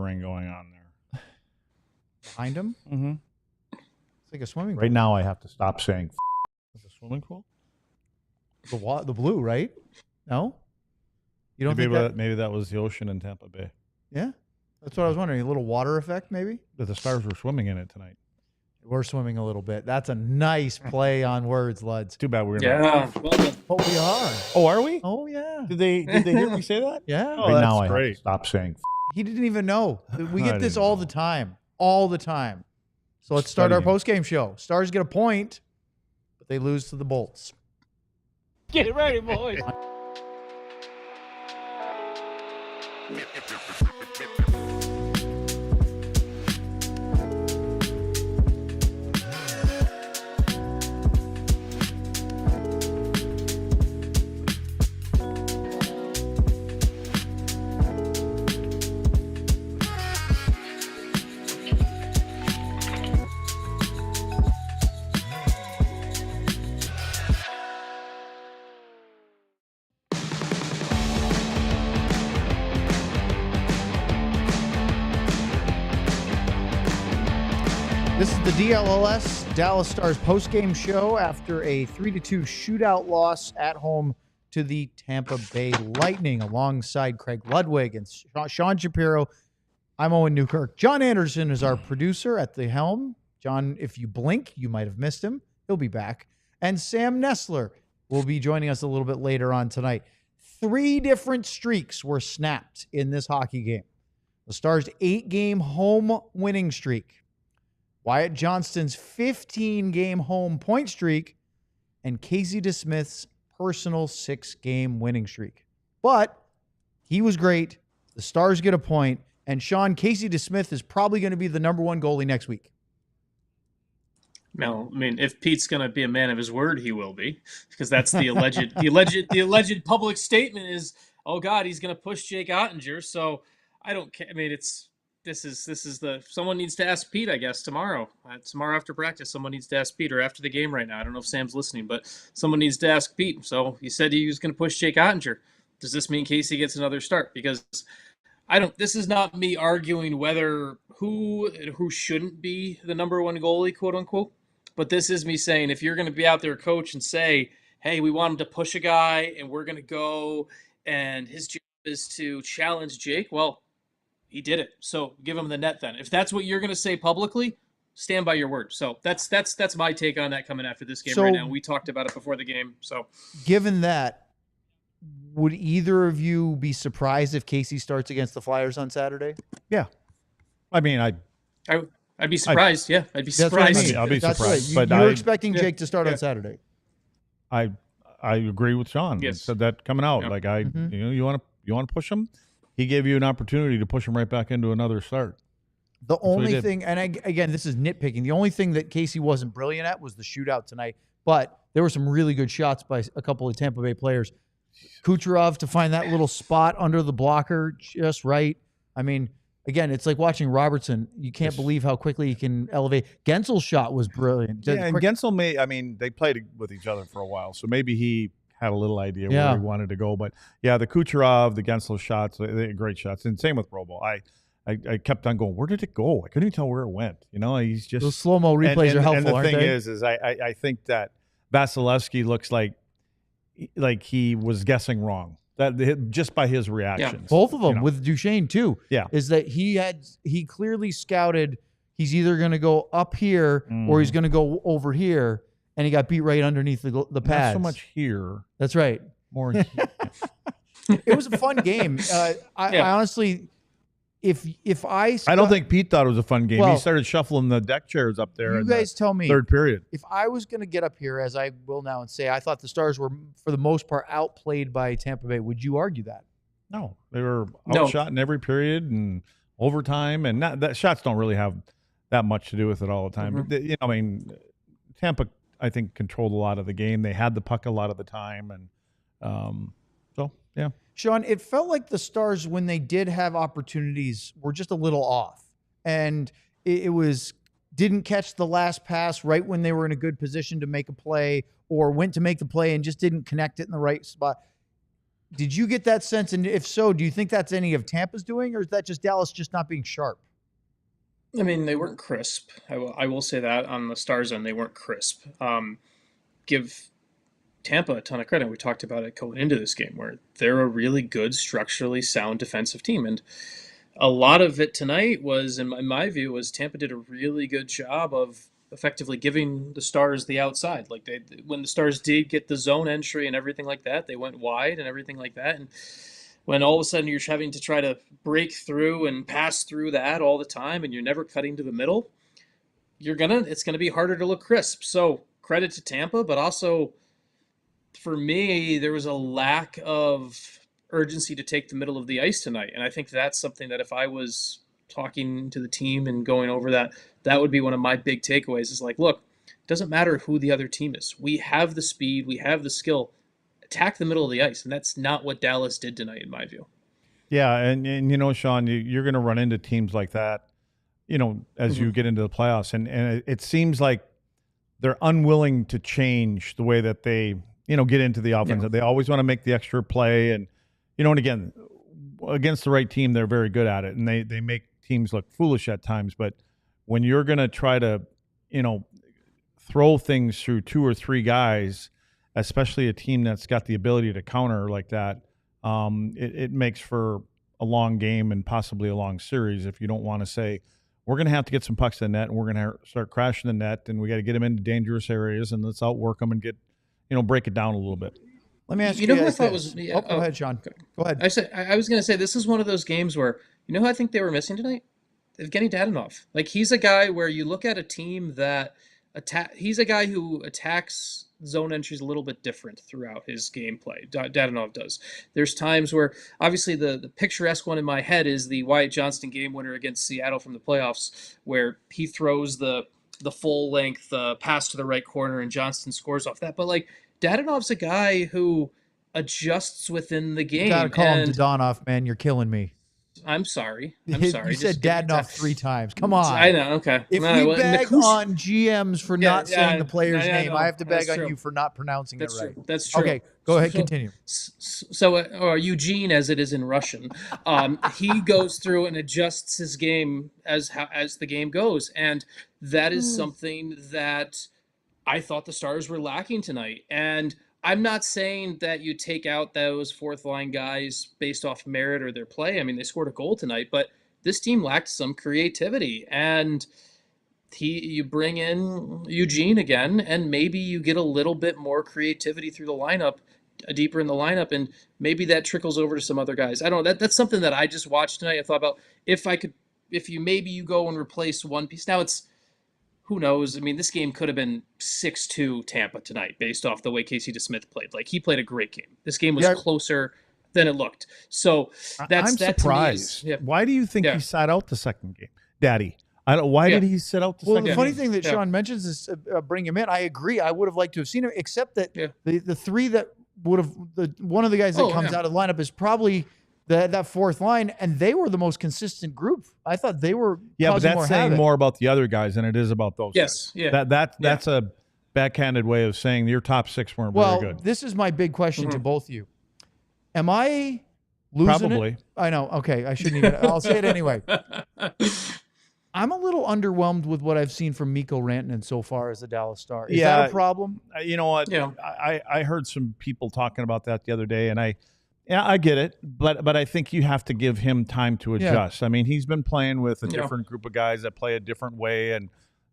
whispering going on there. Behind him? Mm-hmm. It's like a swimming pool. Right now, I have to stop saying It's a swimming pool? The blue, right? No? You don't think that? Maybe that was the ocean in Tampa Bay. Yeah? That's what I was wondering. A little water effect, maybe? That the Stars were swimming in it tonight. We're swimming a little bit. That's a nice play on words, Luds. Too bad we're not. Yeah. Well done. Oh, we are. Oh, are we? Oh, yeah. Did they hear me say that? Yeah. Oh, right now I have to stop saying. He didn't even know. We get this all the time. All the time. So let's start our post-game show. Stars get a point, but they lose to the Bolts. Get ready, boys. This is the DLLS Dallas Stars postgame show after a 3-2 shootout loss at home to the Tampa Bay Lightning alongside Craig Ludwig and Sean Shapiro. I'm Owen Newkirk. John Andersen is our producer at the helm. John, if you blink, you might have missed him. He'll be back. And Sam Nestler will be joining us a little bit later on tonight. 3 different streaks were snapped in this hockey game. The Stars' 8-game home winning streak, Wyatt Johnston's 15-game home point streak, and Casey DeSmith's personal 6-game winning streak. But he was great. The Stars get a point. And Sean, Casey DeSmith is probably going to be the #1 goalie next week. No, I mean, if Pete's going to be a man of his word, he will be, because that's the alleged public statement is, oh God, he's going to push Jake Ottinger. So I don't care. I mean, this is someone needs to ask Pete, I guess, tomorrow after practice. Someone needs to ask Pete, or after the game right now. I don't know if Sam's listening, but someone needs to ask Pete. So he said he was going to push Jake Ottinger. Does this mean Casey gets another start? Because this is not me arguing whether who shouldn't be the #1 goalie, quote unquote. But this is me saying, if you're going to be out there, coach, and say, hey, we want him to push a guy and we're going to go, and his job is to challenge Jake, well, he did it. So give him the net then. If that's what you're going to say publicly, stand by your word. So that's my take on that coming after this game right now. We talked about it before the game. So given that, would either of you be surprised if Casey starts against the Flyers on Saturday? Yeah. I mean, I'd be surprised. I'd be surprised. I'll be surprised. Right. You're expecting Jake to start on Saturday. I agree with Sean. Yes. He said that coming out. Yep. Like you want to push him. He gave you an opportunity to push him right back into another start. The only thing, and again, this is nitpicking. The only thing that Casey wasn't brilliant at was the shootout tonight. But there were some really good shots by a couple of Tampa Bay players. Kucherov to find that little spot under the blocker just right. I mean, again, it's like watching Robertson. You can't believe how quickly he can elevate. Gensel's shot was brilliant. Yeah, and Guentzel they played with each other for a while, so maybe he had a little idea where he wanted to go. But yeah, the Kucherov, the Guentzel shots, they're great shots. And same with Robo. I kept on going, where did it go? I couldn't even tell where it went. He's just those slow-mo replays are helpful, aren't they? And the thing is I think that Vasilevsky looks like he was guessing wrong. That just by his reactions. Yeah. Both of them with Duchesne too. Yeah. Is that he clearly scouted he's either going to go up here or he's going to go over here, and he got beat right underneath the pads. Not so much here. That's right. More here. It was a fun game. I honestly, I don't think Pete thought it was a fun game. He started shuffling the deck chairs up there. You guys tell me. Third period. If I was going to get up here, as I will now, and say I thought the Stars were, for the most part, outplayed by Tampa Bay, would you argue that? No, they were outshot in every period and overtime, and that shots don't really have that much to do with it all the time. Mm-hmm. Tampa, I think, controlled a lot of the game. They had the puck a lot of the time, and so yeah. Sean, it felt like the Stars, when they did have opportunities, were just a little off. And it was didn't catch the last pass right when they were in a good position to make a play, or went to make the play and just didn't connect it in the right spot. Did you get that sense? And if so, do you think that's any of Tampa's doing, or is that just Dallas just not being sharp? I mean, they weren't crisp. I will say that on the Stars end, they weren't crisp. Give Tampa a ton of credit. We talked about it going into this game, where they're a really good, structurally sound defensive team. And a lot of it tonight was, in my view, was Tampa did a really good job of effectively giving the Stars the outside. Like when the Stars did get the zone entry and everything like that, they went wide and everything like that. And when all of a sudden you're having to try to break through and pass through that all the time, and you're never cutting to the middle, it's gonna be harder to look crisp. So credit to Tampa, but also for me, there was a lack of urgency to take the middle of the ice tonight. And I think that's something that if I was talking to the team and going over that, that would be one of my big takeaways is like, look, it doesn't matter who the other team is. We have the speed, we have the skill. Attack the middle of the ice. And that's not what Dallas did tonight, in my view. Yeah. And you know, Sean, you're going to run into teams like that, you know, as you get into the playoffs. And it seems like they're unwilling to change the way that they, you know, get into the offense. Yeah. They always want to make the extra play. And, you know, and again, against the right team, they're very good at it. And they make teams look foolish at times. But when you're going to try to, you know, throw things through 2 or 3 guys, especially a team that's got the ability to counter like that, it makes for a long game and possibly a long series if you don't want to say, we're going to have to get some pucks to the net and we're going to start crashing the net and we got to get them into dangerous areas and let's outwork them and get, you know, break it down a little bit. Let me ask you. You know who I thought was... go ahead, Sean. Go ahead. I was going to say, this is one of those games where, you know who I think they were missing tonight? Evgeny Dadonov. Like, he's a guy where you look at a team that he's a guy who attacks zone entries a little bit different throughout his gameplay. Dadonov does. There's times where, obviously, the picturesque one in my head is the Wyatt Johnston game winner against Seattle from the playoffs, where he throws the full length pass to the right corner and Johnston scores off that. But like, Dadonov's a guy who adjusts within the game. You gotta call him Dadonov, man. You're killing me. I'm sorry. You said Dadonov 3 times. Come on. I know. Okay. If we bag on GMs for not saying the player's name, I have to bag on you for not pronouncing it right. That's true. Okay, go ahead. Continue. So or Eugene, as it is in Russian, he goes through and adjusts his game as the game goes, and that is something that I thought the Stars were lacking tonight. And I'm not saying that you take out those fourth line guys based off merit or their play. I mean, they scored a goal tonight, but this team lacked some creativity. And you bring in Eugene again, and maybe you get a little bit more creativity through the lineup, deeper in the lineup, and maybe that trickles over to some other guys. I don't know. That's something that I just watched tonight. I thought about if you go and replace one piece. Now it's, who knows? I mean, this game could have been 6-2 Tampa tonight based off the way Casey DeSmith played. Like, he played a great game. This game was closer than it looked. So I'm surprised. Why do you think he sat out the second game, Daddy? Why did he sit out the second game? Well, the funny thing that Sean mentions is bring him in. I agree. I would have liked to have seen him, except that the 3 that would have one of the guys that comes out of the lineup is probably that fourth line, and they were the most consistent group. I thought they were but that's saying more about the other guys than it is about those guys. That's a backhanded way of saying your top 6 weren't very good. This is my big question to both of you. Am I losing Probably. it? I know. Okay, I shouldn't even. I'll say it anyway. I'm a little underwhelmed with what I've seen from Mikko Rantanen so far as the Dallas Star. Is that a problem? You know what? I heard some people talking about that the other day, and I get it, but I think you have to give him time to adjust. I mean, he's been playing with a different group of guys that play a different way, and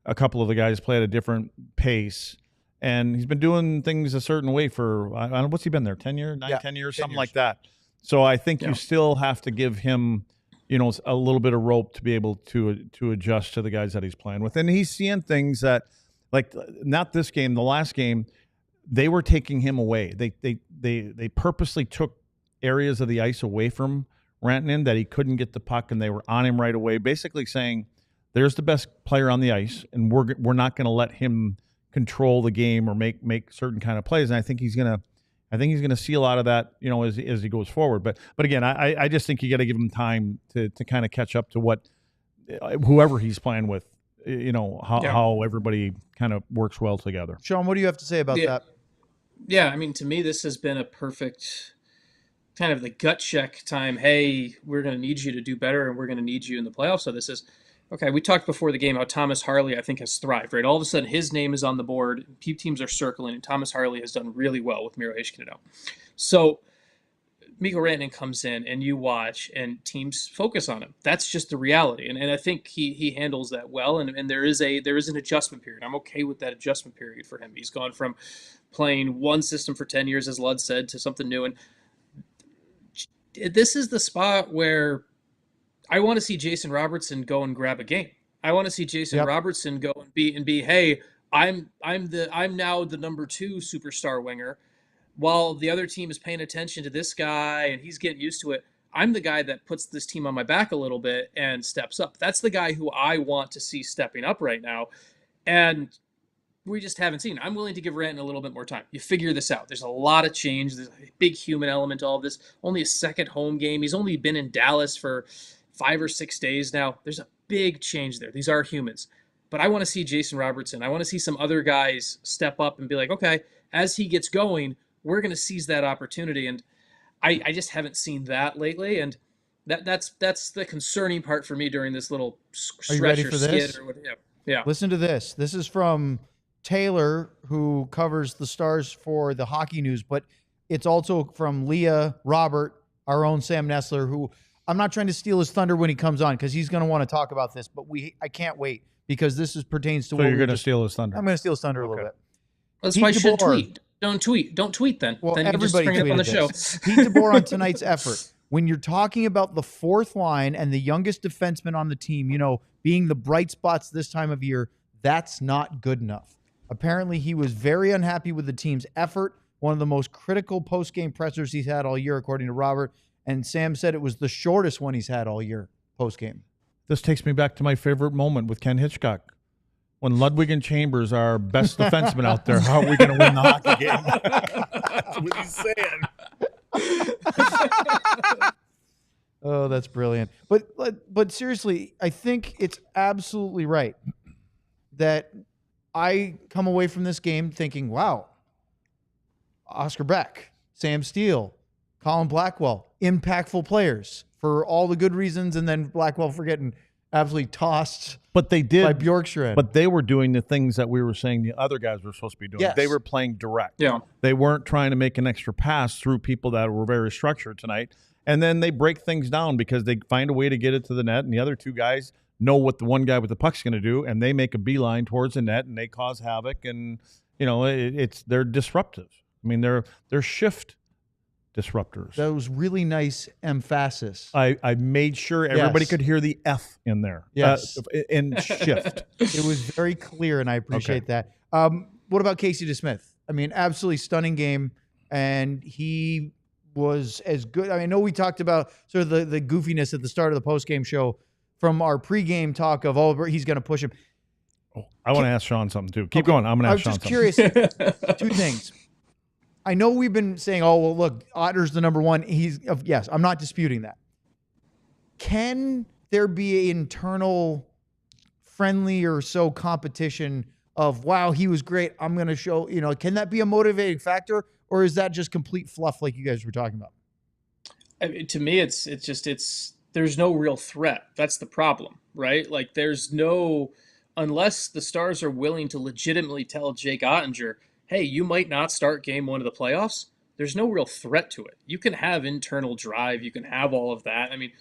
a couple of the guys play at a different pace. And he's been doing things a certain way for, I don't know, what's he been there, 10 years, 10 years, something like that. So I think you still have to give him, you know, a little bit of rope to be able to adjust to the guys that he's playing with. And he's seeing things that, like, not this game, the last game, they were taking him away. They purposely took areas of the ice away from Rantanen that he couldn't get the puck, and they were on him right away, basically saying, there's the best player on the ice, and we're not going to let him control the game or make certain kind of plays. And I think he's gonna see a lot of that, you know, as he goes forward. But again, I just think you got to give him time to kind of catch up to what whoever he's playing with, you know, how everybody kind of works well together. Sean, what do you have to say about that? Yeah, I mean, to me, this has been a perfect kind of the gut check time. Hey, we're going to need you to do better, and we're going to need you in the playoffs. So this is okay. We talked before the game how Thomas Harley, I think, has thrived. Right, all of a sudden his name is on the board. Teams are circling, and Thomas Harley has done really well with Miro Heiskanen out. So Mikko Rantanen comes in, and you watch, and teams focus on him. That's just the reality, and I think he handles that well. And there is an adjustment period. I'm okay with that adjustment period for him. He's gone from playing one system for 10 years, as Lud said, to something new. And this is the spot where I want to see Jason Robertson go and grab a game. I want to see Jason Robertson go and be, hey, I'm now the number 2 superstar winger. While the other team is paying attention to this guy and he's getting used to it, I'm the guy that puts this team on my back a little bit and steps up. That's the guy who I want to see stepping up right now. And we just haven't seen it. I'm willing to give Rantanen a little bit more time. You figure this out. There's a lot of change. There's a big human element to all of this. Only a second home game. He's only been in Dallas for 5 or 6 days now. There's a big change there. These are humans. But I want to see Jason Robertson. I want to see some other guys step up and be like, okay, as he gets going, we're going to seize that opportunity. And I just haven't seen that lately. And that's the concerning part for me during this little stretch or skid or whatever. Yeah. Listen to this. This is from Taylor, who covers the Stars for the Hockey News, but it's also from Leah, Robert, our own Sam Nestler, who I'm not trying to steal his thunder when he comes on because he's going to want to talk about this, but I can't wait because this pertains to what you're going to steal his thunder. I'm going to steal his thunder a little bit. That's why I should tweet. Don't tweet then. Well, then you just bring it up on the show. Pete DeBoer on tonight's effort. When you're talking about the 4th line and the youngest defenseman on the team, being the bright spots this time of year, that's not good enough. Apparently, he was very unhappy with the team's effort. One of the most critical post-game pressers he's had all year, according to Robert. And Sam said it was the shortest one he's had all year post-game. This takes me back to my favorite moment with Ken Hitchcock. When Ludwig and Chambers are best defensemen out there, how are we going to win the hockey game? That's what he's saying. Oh, that's brilliant. But seriously, I think it's absolutely right that I come away from this game thinking, wow, Oscar Beck, Sam Steele, Colin Blackwell, impactful players for all the good reasons, and then Blackwell for getting absolutely tossed by Bjorkstrand. But they were doing the things that we were saying the other guys were supposed to be doing. Yes. They were playing direct. Yeah. They weren't trying to make an extra pass through people that were very structured tonight. And then they break things down because they find a way to get it to the net, and the other 2 guys know what the one guy with the puck's going to do, and they make a beeline towards the net, and they cause havoc. And they're disruptive. I mean, they're shift disruptors. That was really nice emphasis. I made sure everybody could hear the F in there. Yes. In shift. It was very clear, and I appreciate that. What about Casey DeSmith? I mean, absolutely stunning game, and he was as good. I know we talked about sort of the goofiness at the start of the post-game show from our pregame talk of, he's going to push him. I want to ask Sean something, too. Keep going. I'm going to ask Sean something. I was just curious. 2 things. I know we've been saying, look, Otter's the number 1. Yes, I'm not disputing that. Can there be an internal friendly or so competition of, wow, he was great, I'm going to show, can that be a motivating factor, or is that just complete fluff like you guys were talking about? I mean, to me, it's there's no real threat. That's the problem, right? Like unless the Stars are willing to legitimately tell Jake Ottinger, hey, you might not start game 1 of the playoffs, there's no real threat to it. You can have internal drive. You can have all of that. I mean,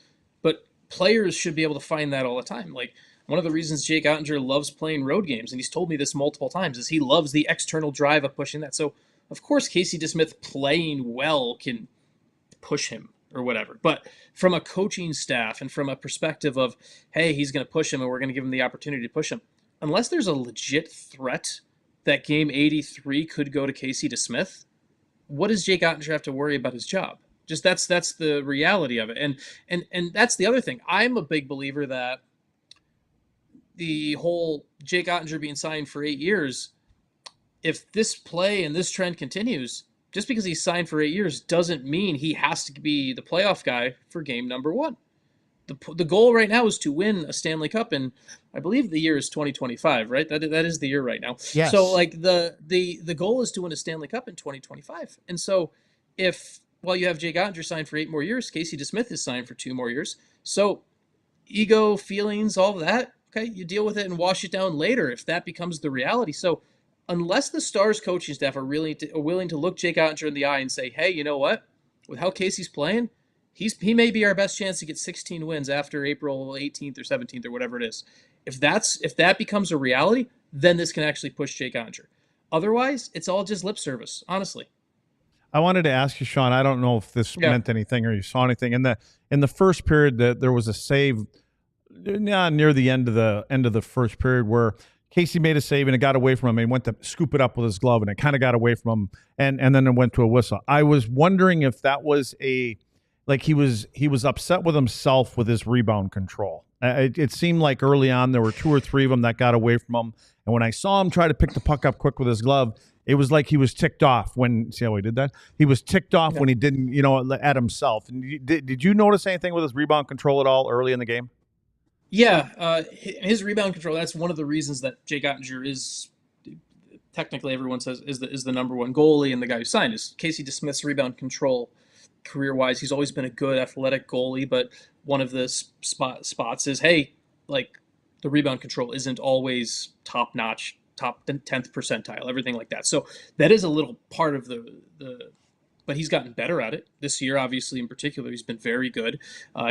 but players should be able to find that all the time. Like, one of the reasons Jake Ottinger loves playing road games, and he's told me this multiple times, is he loves the external drive of pushing that. So, of course, Casey DeSmith playing well can push him or whatever. But from a coaching staff and from a perspective of, hey, he's going to push him and we're going to give him the opportunity to push him, unless there's a legit threat that game 83 could go to Casey DeSmith, what does Jake Ottinger have to worry about his job? Just that's the reality of it. And that's the other thing. I'm a big believer that the whole Jake Ottinger being signed for 8 years, if this play and this trend continues, just because he's signed for 8 years doesn't mean he has to be the playoff guy for game number 1. The goal right now is to win a Stanley Cup, and I believe the year is 2025, right? That is the year right now. Yes. So like the goal is to win a Stanley Cup in 2025. And so if well, you have Jake Ottinger signed for 8 more years. Casey DeSmith is signed for 2 more years. So ego, feelings, all of that, okay, you deal with it and wash it down later if that becomes the reality. So unless the Stars coaching staff are willing to look Jake Ottinger in the eye and say, hey, you know what? With how Casey's playing, he may be our best chance to get 16 wins after April 18th or 17th or whatever it is. If that becomes a reality, then this can actually push Jake Ottinger. Otherwise, it's all just lip service, honestly. I wanted to ask you, Sean, I don't know if this meant anything or you saw anything. In the first period, there was a save near the end of the first period where Casey made a save and it got away from him and went to scoop it up with his glove and it kind of got away from him and then it went to a whistle. I was wondering if that was he was upset with himself with his rebound control. It seemed like early on there were 2 or 3 of them that got away from him. And when I saw him try to pick the puck up quick with his glove, it was like he was ticked off when, see how he did that? He was ticked off when he didn't, at himself. And did you notice anything with his rebound control at all early in the game? Yeah, his rebound control, that's one of the reasons that Jake Ottinger is, technically everyone says, is the number 1 goalie and the guy who signed is Casey DeSmith's rebound control. Career-wise, he's always been a good athletic goalie, but one of the spots is, hey, like the rebound control isn't always top-notch, top 10th percentile, everything like that. So that is a little part of the but he's gotten better at it. This year, obviously, in particular, he's been very good.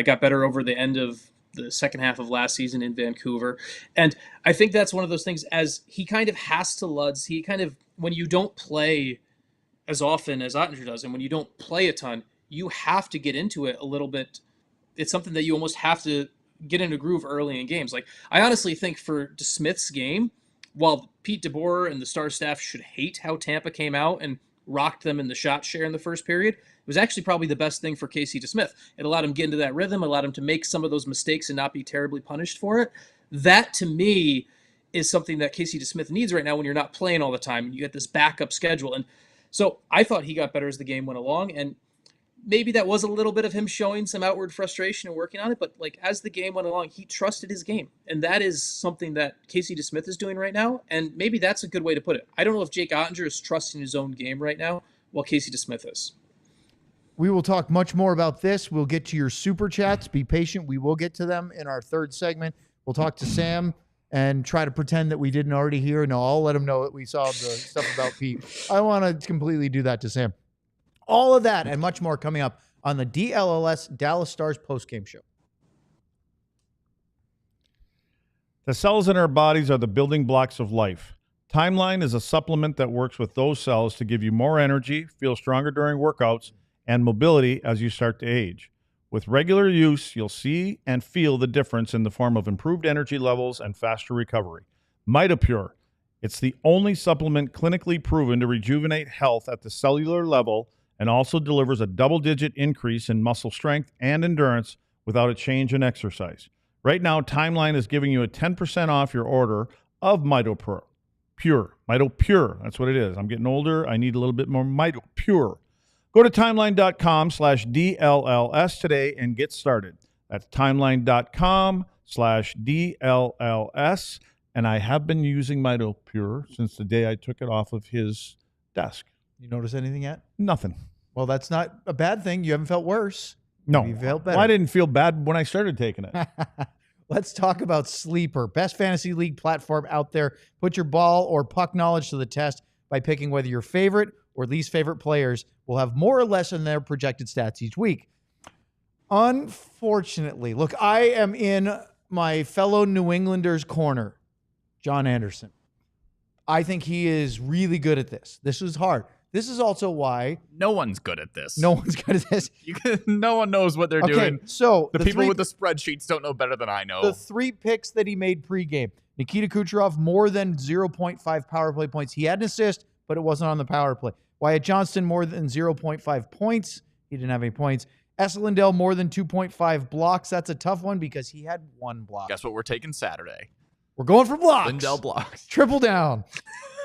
Got better over the end of the second half of last season in Vancouver. And I think that's one of those things, as he kind of has to Luds, he kind of, when you don't play as often as Ottinger does, and when you don't play a ton, you have to get into it a little bit. It's something that you almost have to get in a groove early in games. Like, I honestly think for DeSmith's game, while Pete DeBoer and the Star staff should hate how Tampa came out and rocked them in the shot share in the first period, it was actually probably the best thing for Casey DeSmith. It allowed him to get into that rhythm, allowed him to make some of those mistakes and not be terribly punished for it. That, to me, is something that Casey DeSmith needs right now when you're not playing all the time. You get this backup schedule. And so I thought he got better as the game went along. And maybe that was a little bit of him showing some outward frustration and working on it, but like as the game went along, he trusted his game. And that is something that Casey DeSmith is doing right now. And maybe that's a good way to put it. I don't know if Jake Ottinger is trusting his own game right now, while Casey DeSmith is. We will talk much more about this. We'll get to your super chats. Be patient. We will get to them in our third segment. We'll talk to Sam and try to pretend that we didn't already hear. No, I'll let him know that we saw the stuff about Pete. I want to completely do that to Sam. All of that and much more coming up on the DLLS Dallas Stars postgame show. The cells in our bodies are the building blocks of life. Timeline is a supplement that works with those cells to give you more energy, feel stronger during workouts, and mobility as you start to age. With regular use, you'll see and feel the difference in the form of improved energy levels and faster recovery. MitoPure. It's the only supplement clinically proven to rejuvenate health at the cellular level and also delivers a double-digit increase in muscle strength and endurance without a change in exercise. Right now, Timeline is giving you a 10% off your order of MitoPure. MitoPure, that's what it is. I'm getting older. I need a little bit more MitoPure. Go to timeline.com/DLLS today and get started. That's timeline.com/DLLS. And I have been using MitoPure since the day I took it off of his desk. You notice anything yet? Nothing. Well, that's not a bad thing. You haven't felt worse. No. You felt better. Well, I didn't feel bad when I started taking it. Let's talk about Sleeper, best fantasy league platform out there. Put your ball or puck knowledge to the test by picking whether your favorite or least favorite players will have more or less in their projected stats each week. Unfortunately, look, I am in my fellow New Englanders' corner, John Andersen. I think he is really good at this. This is hard. This is also why no one's good at this. No one's good at this. No one knows what they're doing. So the people with the spreadsheets don't know better than I know. The 3 picks that he made pregame: Nikita Kucherov, more than 0.5 power play points. He had an assist, but it wasn't on the power play. Wyatt Johnston, more than 0.5 points. He didn't have any points. Esa Lindell, more than 2.5 blocks. That's a tough one because he had 1 block. Guess what we're taking Saturday? We're going for blocks. Lindell blocks. Triple down.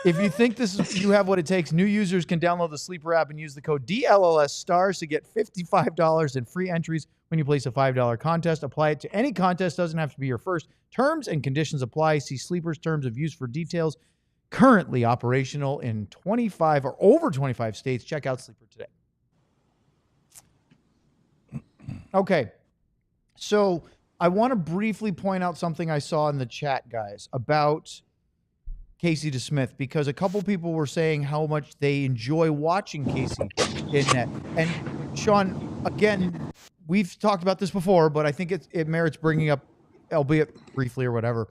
If you think you have what it takes, new users can download the Sleeper app and use the code DLLS STARS to get $55 in free entries when you place a $5 contest. Apply it to any contest. Doesn't have to be your first. Terms and conditions apply. See Sleeper's terms of use for details. Currently operational in 25 or over 25 states. Check out Sleeper today. Okay. So I want to briefly point out something I saw in the chat, guys, about Casey DeSmith, because a couple people were saying how much they enjoy watching Casey in net. And Sean, again, we've talked about this before, but I think it merits bringing up, albeit briefly or whatever.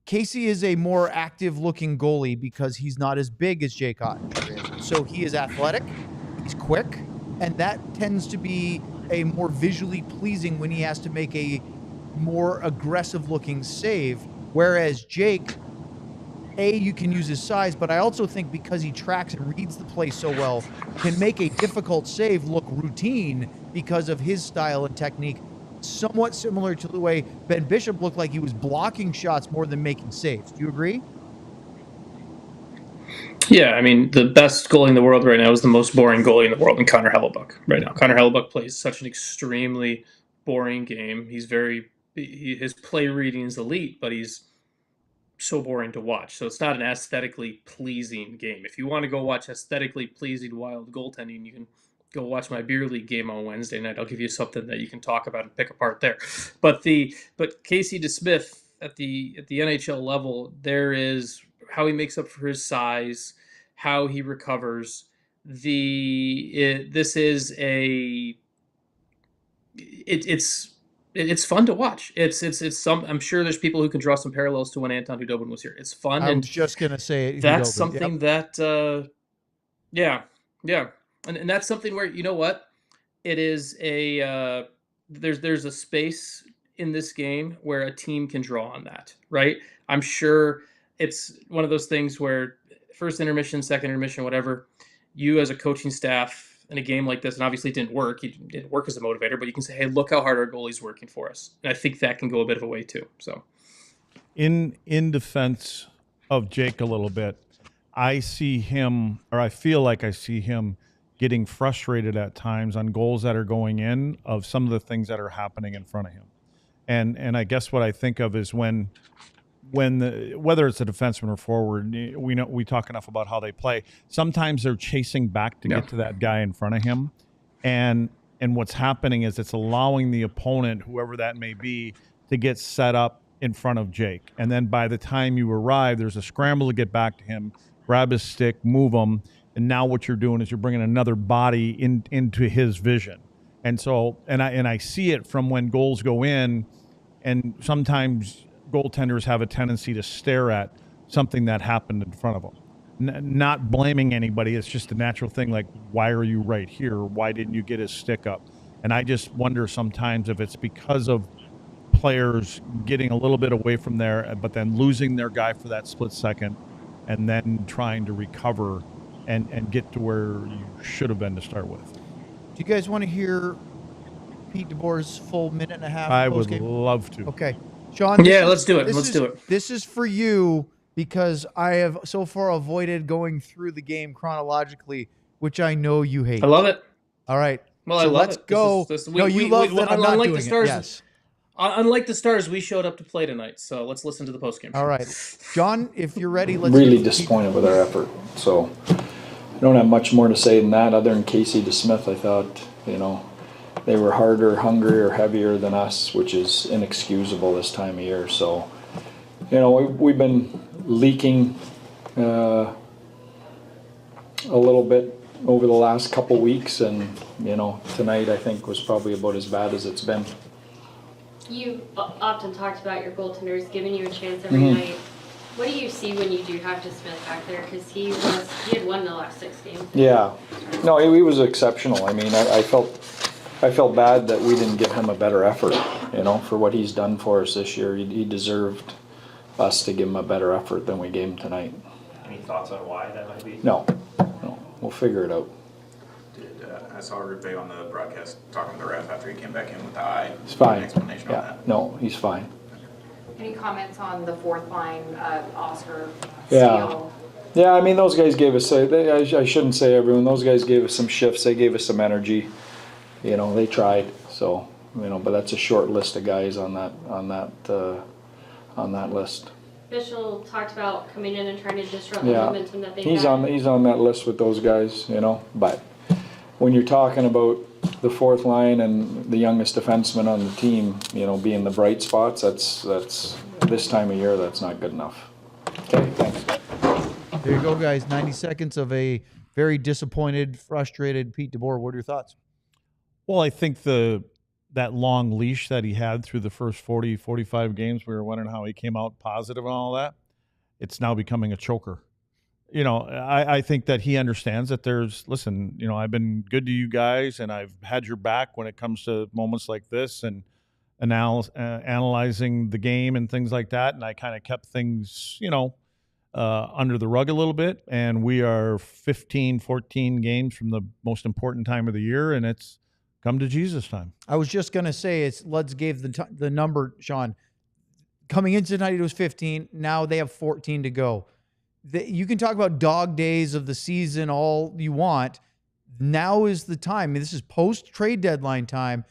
Casey is a more active-looking goalie because he's not as big as Jake Ottinger is. So he is athletic, he's quick, and that tends to be a more visually pleasing when he has to make a more aggressive-looking save. Whereas Jake, you can use his size, but I also think because he tracks and reads the play so well, can make a difficult save look routine because of his style and technique. Somewhat similar to the way Ben Bishop looked like he was blocking shots more than making saves. Do you agree? Yeah, I mean, the best goalie in the world right now is the most boring goalie in the world, in Connor Hellebuyck right now. Connor Hellebuyck plays such an extremely boring game. His play reading is elite, but he's so boring to watch. So it's not an aesthetically pleasing game. If you want to go watch aesthetically pleasing Wild goaltending, you can go watch my beer league game on Wednesday night. I'll give you something that you can talk about and pick apart there. But Casey DeSmith at the NHL level, there is how he makes up for his size, how he recovers. It's fun to watch. I'm sure there's people who can draw some parallels to when Anton Khudobin was here. It's fun. I was just gonna say that's something that and that's something where, you know what, it is there's a space in this game where a team can draw on that, right? I'm sure it's one of those things where first intermission, second intermission, whatever, you as a coaching staff in a game like this, and obviously it didn't work. It didn't work as a motivator, but you can say, hey, look how hard our goalie's working for us. And I think that can go a bit of a way too. So in defense of Jake a little bit, I feel like I see him getting frustrated at times on goals that are going in of some of the things that are happening in front of him. And I guess what I think of is when whether it's a defenseman or forward, we talk enough about how they play. Sometimes they're chasing back to get to that guy in front of him, and what's happening is it's allowing the opponent, whoever that may be, to get set up in front of Jake. And then by the time you arrive, there's a scramble to get back to him, grab his stick, move him, and now what you're doing is you're bringing another body into his vision. And so, and I see it from when goals go in, and sometimes goaltenders have a tendency to stare at something that happened in front of them. Not blaming anybody, it's just a natural thing, like, why are you right here? Why didn't you get his stick up? And I just wonder sometimes if it's because of players getting a little bit away from there, but then losing their guy for that split second, and then trying to recover and get to where you should have been to start with. Do you guys want to hear Pete DeBoer's full minute and a half? I would love to. Okay. Sean, let's do it. This is for you because I have so far avoided going through the game chronologically, which I know you hate. I love it. All right. Well, so I love let's it. go. You love that I'm not doing it. Yes. Unlike the Stars, we showed up to play tonight, so let's listen to the postgame. All right. John, if you're ready, let's really disappointed with our effort. So I don't have much more to say than that other than Casey DeSmith. I thought, they were harder, hungrier, heavier than us, which is inexcusable this time of year. So, we've been leaking a little bit over the last couple weeks, and, tonight I think was probably about as bad as it's been. You often talked about your goaltenders giving you a chance every night. What do you see when you do have DeSmith back there? Because he had won the last 6 games. Yeah. No, he was exceptional. I mean, I felt bad that we didn't give him a better effort, for what he's done for us this year. He deserved us to give him a better effort than we gave him tonight. Any thoughts on why that might be? No. We'll figure it out. I saw Rupe on the broadcast talking to the ref after he came back in with the eye. He's fine. An explanation on that. No, he's fine. Any comments on the fourth line, Oscar, Yeah. Steele? Yeah, I mean, those guys gave us, I shouldn't say everyone, those guys gave us some shifts, they gave us some energy. They tried, so, but that's a short list of guys on that list. Bishop talked about coming in and trying to disrupt the momentum that they he's had. He's on that list with those guys, but when you're talking about the fourth line and the youngest defenseman on the team, being the bright spots, that's this time of year, that's not good enough. Okay, thanks. There you go, guys. 90 seconds of a very disappointed, frustrated Pete DeBoer. What are your thoughts? Well, I think that long leash that he had through the first 40, 45 games, we were wondering how he came out positive and all that. It's now becoming a choker. I think that he understands that listen, I've been good to you guys and I've had your back when it comes to moments like this and analyzing the game and things like that. And I kind of kept things, under the rug a little bit. And we are 15, 14 games from the most important time of the year, and it's come to Jesus time. I was just going to say, Luds gave the number, Sean. Coming into tonight, it was 15. Now they have 14 to go. You can talk about dog days of the season all you want. Now is the time. I mean, this is post-trade deadline time,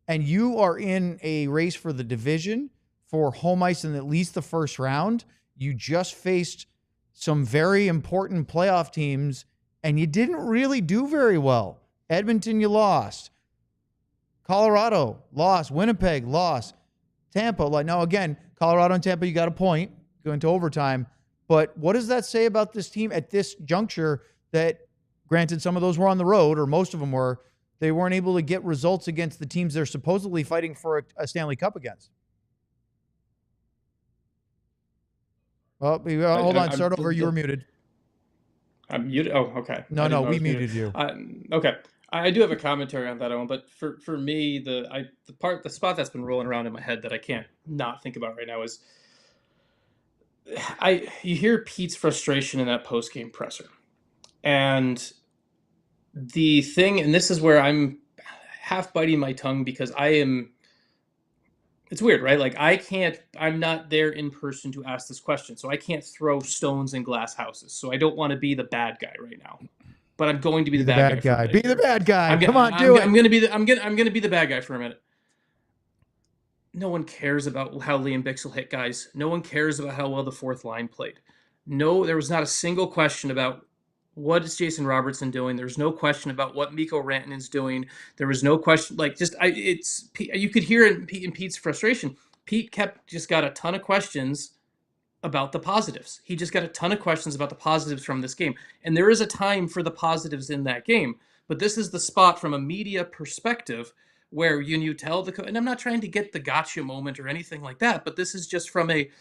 and you are in a race for the division, for home ice in at least the first round. You just faced some very important playoff teams, and you didn't really do very well. Edmonton, you lost. Colorado, lost. Winnipeg, lost. Tampa, now again, Colorado and Tampa, you got a point going to overtime. But what does that say about this team at this juncture that, granted, some of those were on the road, or most of them were, they weren't able to get results against the teams they're supposedly fighting for a Stanley Cup against? Well, hold on. Start over. You were muted. I'm muted? Oh, okay. No, we muted you. Okay. I do have a commentary on that one, but for me, the spot that's been rolling around in my head that I can't not think about right now is you hear Pete's frustration in that post-game presser. And the thing, and this is where I'm half biting my tongue because it's weird, right? Like I'm not there in person to ask this question, so I can't throw stones in glass houses. So I don't want to be the bad guy right now. But I'm going to be the bad guy. Be the bad guy. Come on, do it. I'm going to be the bad guy for a minute. No one cares about how Liam Bixel hit guys. No one cares about how well the fourth line played. No, there was not a single question about what is Jason Robertson doing. There's no question about what Mikko Rantanen's doing. There was no question. You could hear it in Pete's frustration. Pete just got a ton of questions about the positives. He just got a ton of questions about the positives from this game. And there is a time for the positives in that game. But this is the spot from a media perspective where you tell and I'm not trying to get the gotcha moment or anything like that, but this is just from a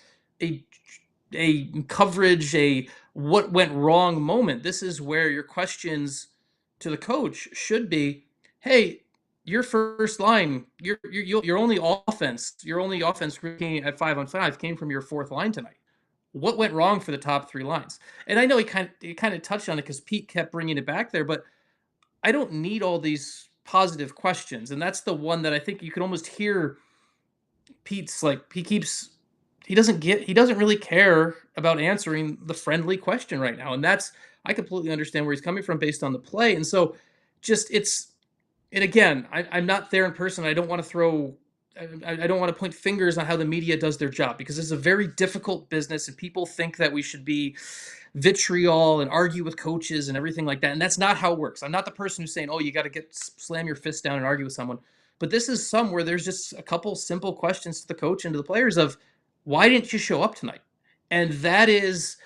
coverage, a what went wrong moment. This is where your questions to the coach should be, hey, your first line, your only offense at 5-on-5 came from your fourth line tonight. What went wrong for the top three lines? And I know he kind of touched on it because Pete kept bringing it back there, but I don't need all these positive questions. And that's the one that I think you can almost hear Pete's he doesn't really care about answering the friendly question right now. And I completely understand where he's coming from based on the play. And so and again, I'm not there in person. I don't want to point fingers on how the media does their job, because it's a very difficult business and people think that we should be vitriol and argue with coaches and everything like that. And that's not how it works. I'm not the person who's saying, oh, you got to slam your fist down and argue with someone. But this is where there's just a couple simple questions to the coach and to the players of, why didn't you show up tonight? And that is,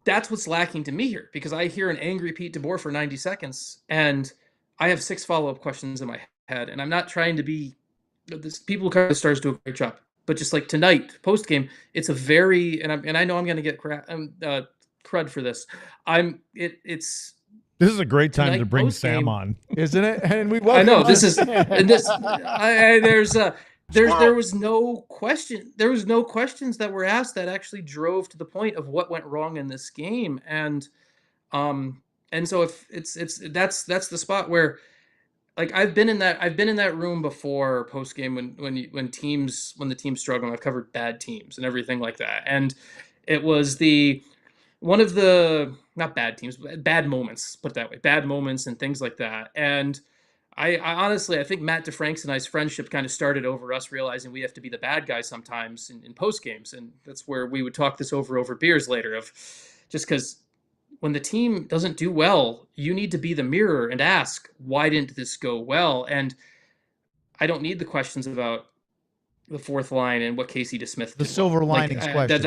that's what's lacking to me here, because I hear an angry Pete DeBoer for 90 seconds and I have 6 follow-up questions in my head. And I'm not trying to be people who cover the Stars do a great job, but just like tonight, post game, it's a very and I know I'm going to get crud for this. This is a great time to bring Sam on, isn't it? And we I know this is and this there was no question. There was no questions that were asked that actually drove to the point of what went wrong in this game. And so if that's the spot where, like, I've been in that room before post game when the team's struggling. I've covered bad teams and everything like that, and it was one of the not bad teams, but bad moments. Put it that way, bad moments and things like that. And I honestly think Matt DeFranks and I's friendship kind of started over us realizing we have to be the bad guy sometimes in post games, and that's where we would talk this over beers later. Of just because when the team doesn't do well, you need to be the mirror and ask, why didn't this go well? And I don't need the questions about the fourth line and what Casey DeSmith did. The silver linings questions.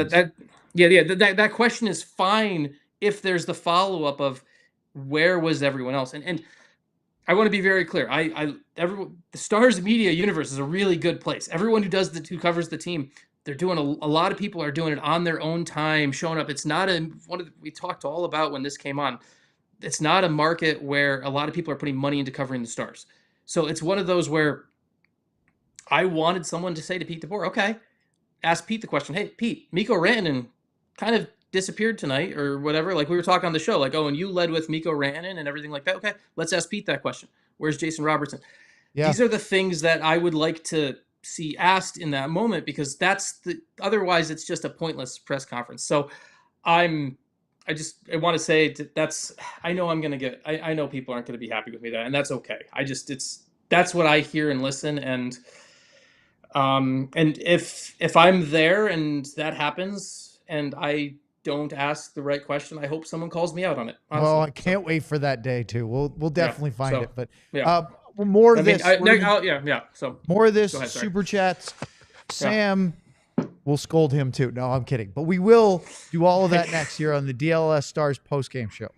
That question is fine if there's the follow-up of where was everyone else. And I want to be very clear. The Stars media universe is a really good place. Everyone who covers the team, they're doing a lot of people are doing it on their own time, showing up. It's not we talked all about when this came on. It's not a market where a lot of people are putting money into covering the Stars. So it's one of those where I wanted someone to say to Pete DeBoer, okay, ask Pete the question, hey, Pete, Mikko Rantanen kind of disappeared tonight or whatever. Like we were talking on the show, like, oh, and you led with Mikko Rantanen and everything like that. Okay, let's ask Pete that question. Where's Jason Robertson? Yeah. These are the things that I would like to see asked in that moment, because otherwise it's just a pointless press conference. So I want to say I know I know people aren't going to be happy with me and that's okay. That's what I hear and listen. And if I'm there and that happens and I don't ask the right question, I hope someone calls me out on it. Honestly. Well, I can't wait for that day too. We'll definitely find it. But yeah. More of this. So more of this. Super chats. Sam, we'll scold him too. No, I'm kidding. But we will do all of that next year on the DLLS Stars postgame show.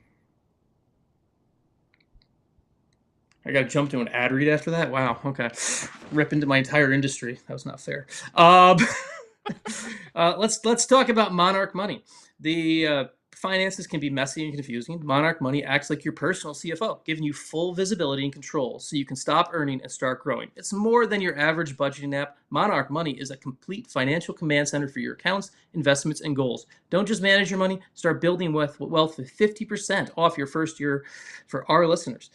I got to jump to an ad read after that. Wow. Okay. Rip into my entire industry. That was not fair. Let's talk about Monarch Money. The finances can be messy and confusing. Monarch Money acts like your personal CFO, giving you full visibility and control so you can stop earning and start growing. It's more than your average budgeting app. Monarch Money is a complete financial command center for your accounts, investments, and goals. Don't just manage your money. Start building wealth with 50% off your first year for our listeners.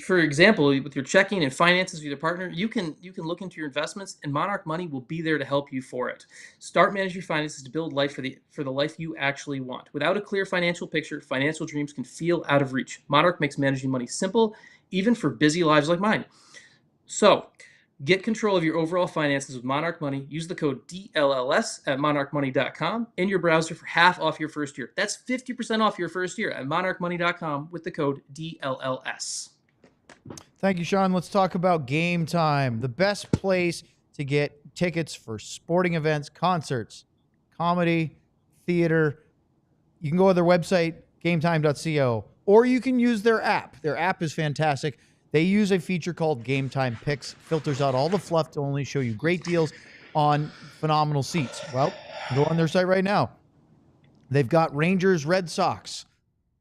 For example, with your checking and finances with your partner, you can look into your investments, and Monarch Money will be there to help you for it. Start managing your finances to build life for the life you actually want. Without a clear financial picture, financial dreams can feel out of reach. Monarch makes managing money simple, even for busy lives like mine. So, get control of your overall finances with Monarch Money. Use the code DLLS at monarchmoney.com in your browser for half off your first year. That's 50% off your first year at monarchmoney.com with the code DLLS. Thank you, Sean. Let's talk about Game Time, the best place to get tickets for sporting events, concerts, comedy, theater. You can go to their website, gametime.co, or you can use their app. Their app is fantastic. They use a feature called Game Time Picks, filters out all the fluff to only show you great deals on phenomenal seats. Well, go on their site right now. They've got Rangers, Red Sox,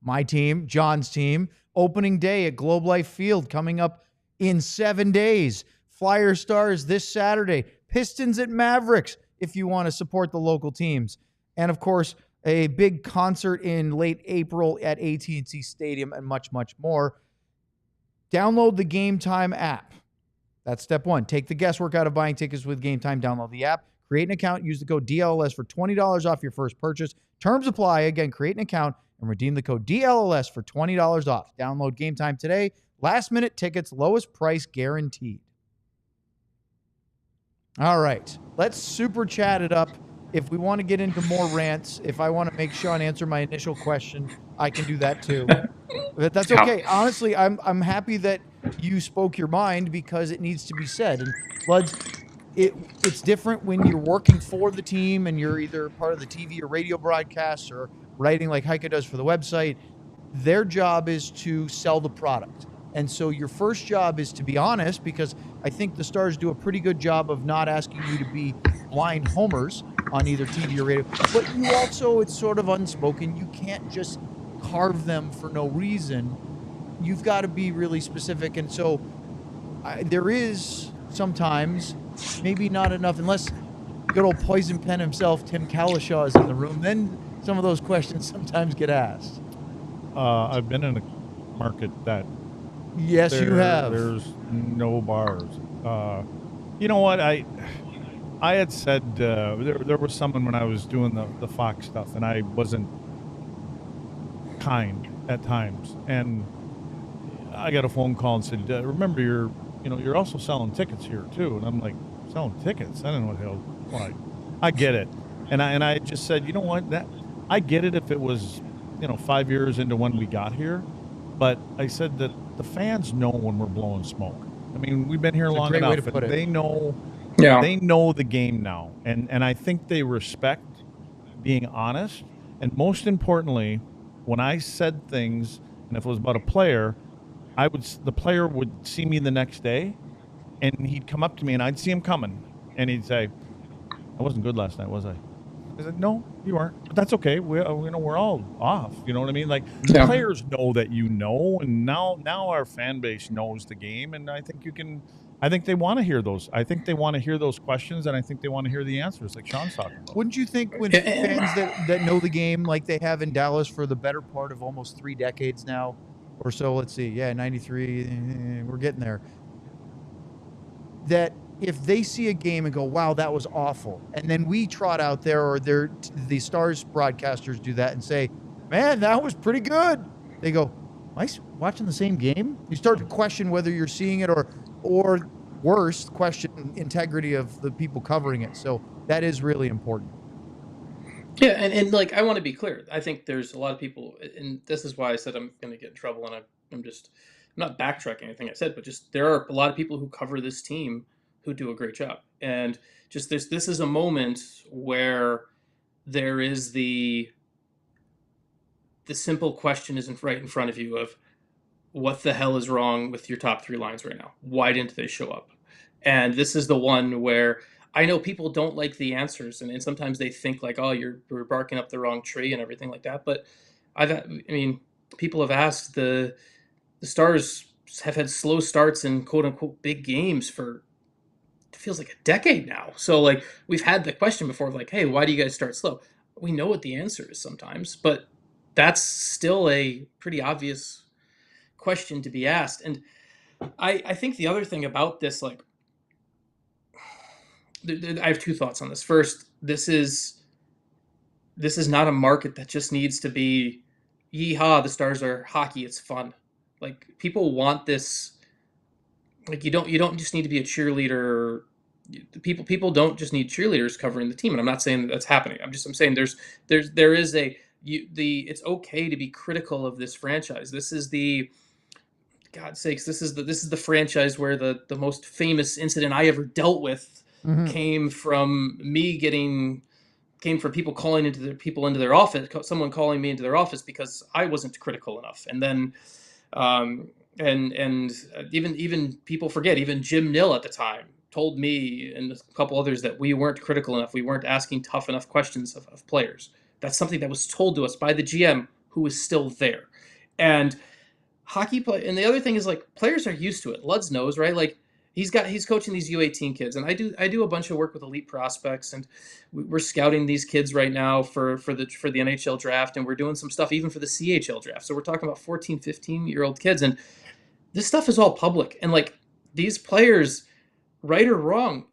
my team, John's team, opening day at Globe Life Field coming up in 7 days. Flyer Stars this Saturday. Pistons at Mavericks if you want to support the local teams. And, of course, a big concert in late April at AT&T Stadium and much, much more. Download the Game Time app. That's step one. Take the guesswork out of buying tickets with Game Time. Download the app. Create an account. Use the code DLLS for $20 off your first purchase. Terms apply. Again, create an account and redeem the code DLLS for $20 off. Download Game Time today. Last minute tickets, lowest price guaranteed. All right. Let's super chat it up. If we want to get into more rants, if I want to make Sean answer my initial question, I can do that too. But that's okay. Honestly, I'm happy that you spoke your mind because it needs to be said. And Bloods, it's different when you're working for the team and you're either part of the TV or radio broadcasts or writing like Heike does for the website. Their job is to sell the product. And so your first job is to be honest, because I think the Stars do a pretty good job of not asking you to be blind homers on either TV or radio. But you also, it's sort of unspoken. You can't just carve them for no reason. You've got to be really specific. And so there is sometimes maybe not enough, unless good old poison pen himself, Tim Kalishaw, is in the room, then some of those questions sometimes get asked. I've been in a market that yes, you have. There's no bars. You know what? I had said there was someone when I was doing the Fox stuff, and I wasn't kind at times, and I got a phone call and said, "Remember, you're also selling tickets here too." And I'm like, "Selling tickets? I don't know what the hell." Why? I get it, and I just said, you know what? I get it if it was, 5 years into when we got here, but I said that the fans know when we're blowing smoke. I mean, we've been here long enough, and they know. Yeah. They know the game now, and I think they respect being honest. And most importantly, when I said things, and if it was about a player, the player would see me the next day, and he'd come up to me, and I'd see him coming, and he'd say, "I wasn't good last night, was I?" I said, "No, you weren't. But that's okay. We're all off. You know what I mean? Like players know that and now our fan base knows the game, and I think I think they want to hear those. I think they want to hear those questions, and I think they want to hear the answers, like Sean's talking about. Wouldn't you think when fans that know the game like they have in Dallas for the better part of almost 3 decades now, or so? Let's see, 93. We're getting there. That if they see a game and go, "Wow, that was awful," and then we trot out there, or the Stars broadcasters do that and say, "Man, that was pretty good," they go, "Am I watching the same game?" You start to question whether you're seeing it, or worse, question integrity of the people covering it. So that is really important. Yeah, and like, I want to be clear. I think there's a lot of people, and this is why I said I'm going to get in trouble, and I'm not backtracking anything I said, but just there are a lot of people who cover this team who do a great job. And just this is a moment where there is the simple question isn't right in front of you of what the hell is wrong with your top 3 lines right now? Why didn't they show up? And this is the one where I know people don't like the answers, and sometimes they think like, "Oh, we're barking up the wrong tree," and everything like that. But people have asked the Stars have had slow starts in quote unquote big games for, it feels like a decade now. So like, we've had the question before of like, "Hey, why do you guys start slow?" We know what the answer is sometimes, but that's still a pretty obvious question to be asked. And I think the other thing about this, like, I have 2 thoughts on this. First, this is not a market that just needs to be, "Yeehaw, the Stars are hockey, it's fun." Like, people want this. Like, you don't just need to be a cheerleader. People don't just need cheerleaders covering the team, and I'm not saying that's happening. I'm saying there is it's okay to be critical of this franchise. This is God's sakes, this is the franchise where the most famous incident I ever dealt with came from people calling into their office, someone calling me into their office because I wasn't critical enough. And then and even people forget, even Jim Nill at the time told me and a couple others that we weren't critical enough. We weren't asking tough enough questions of players. That's something that was told to us by the GM, who is still there. And hockey play, and the other thing is, like, players are used to it. Luds knows, right? Like, he's coaching these U18 kids, and I do a bunch of work with elite prospects, and we're scouting these kids right now for the NHL draft, and we're doing some stuff even for the CHL draft. So we're talking about 14, 15-year-old kids, and this stuff is all public. And like, these players, right or wrong,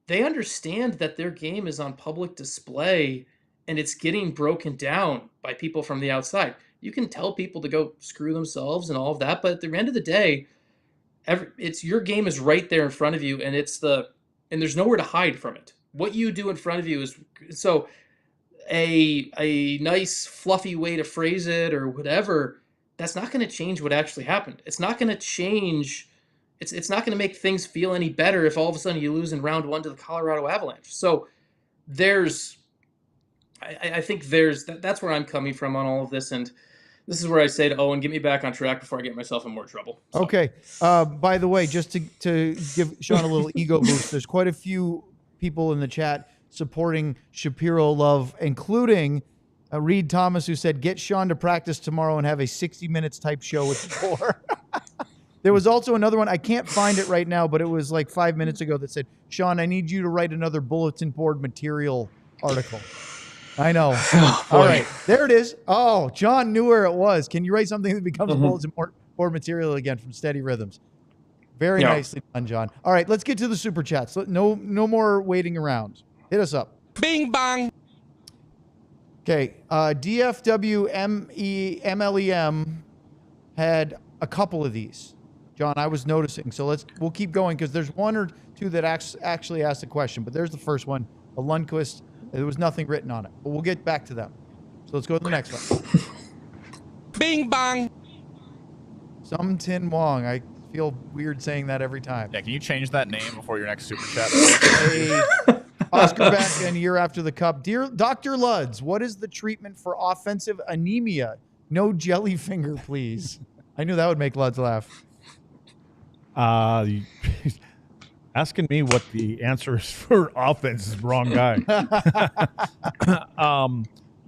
they understand that their game is on public display, and it's getting broken down by people from the outside. You can tell people to go screw themselves and all of that, but at the end of the day, it's your game is right there in front of you, and and there's nowhere to hide from it. What you do in front of you is, so a nice fluffy way to phrase it or whatever, that's not going to change what actually happened. It's not going to change. It's not going to make things feel any better if all of a sudden you lose in round 1 to the Colorado Avalanche. So I think that's where I'm coming from on all of this. And this is where I say to Owen, get me back on track before I get myself in more trouble. So. Okay. By the way, just to give Sean a little ego boost, there's quite a few people in the chat supporting Shapiro love, including Reed Thomas, who said, "Get Sean to practice tomorrow and have a 60 minutes type show with DeBoer." There was also another one. I can't find it right now, but it was like 5 minutes ago that said, "Sean, I need you to write another bulletin board material article." I know. Oh, all right. There it is. Oh, John knew where it was. Can you write something that becomes bulletin board material again from Steady Rhythms? Very nicely done, John. All right, let's get to the Super Chats. No more waiting around. Hit us up. Bing bang. Okay. DFW MLEM had a couple of these. John, I was noticing. So we'll keep going because there's one or two that actually asked a question. But there's the first one, a Lundqvist. There was nothing written on it, but we'll get back to them. So let's go to the next one. Bing bong. Some Tin Wong. I feel weird saying that every time. Yeah, can you change that name before your next super chat? Oscar back and year after the cup. Dear Dr. Luds, what is the treatment for offensive anemia? No jelly finger, please. I knew that would make Luds laugh. Asking me what the answer is for offense is the wrong guy.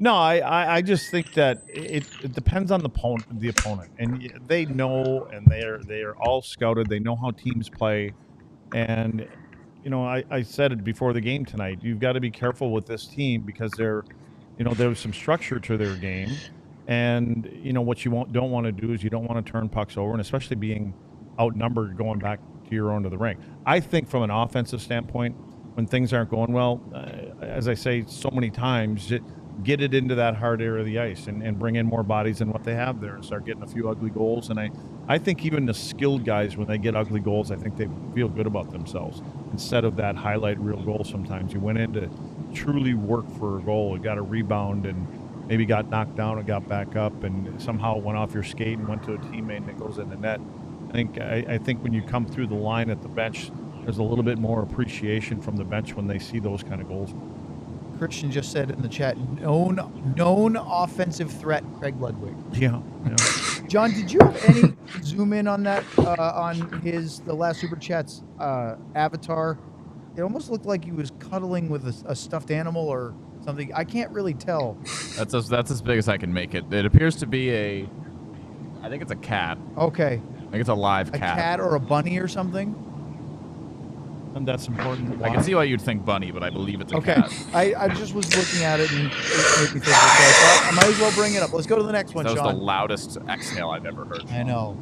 No, I just think that it depends on the opponent, and they know, and they are all scouted. They know how teams play, and I said it before the game tonight. You've got to be careful with this team because there's some structure to their game, and what you don't want to do is you don't want to turn pucks over, and especially being outnumbered going back to your own to the rink. I think from an offensive standpoint, when things aren't going well, as I say so many times, get it into that hard area of the ice and bring in more bodies than what they have there and start getting a few ugly goals. And I think even the skilled guys, when they get ugly goals, I think they feel good about themselves instead of that highlight reel goal. Sometimes you went in to truly work for a goal, you got a rebound and maybe got knocked down and got back up and somehow went off your skate and went to a teammate and it goes in the net. I think when you come through the line at the bench, there's a little bit more appreciation from the bench when they see those kind of goals. Christian just said in the chat, known offensive threat, Craig Ludwig. Yeah. John, did you have any zoom in on that, on the last Super Chats avatar? It almost looked like he was cuddling with a stuffed animal or something. I can't really tell. That's as big as I can make it. It appears to be I think it's a cat. Okay. I think it's a live cat. A cat or a bunny or something? And that's important. I can see why you'd think bunny, but I believe it's a cat. I just was looking at it and it made me think, I might as well bring it up. Let's go to the next one, Sean. That was the loudest exhale I've ever heard. I know.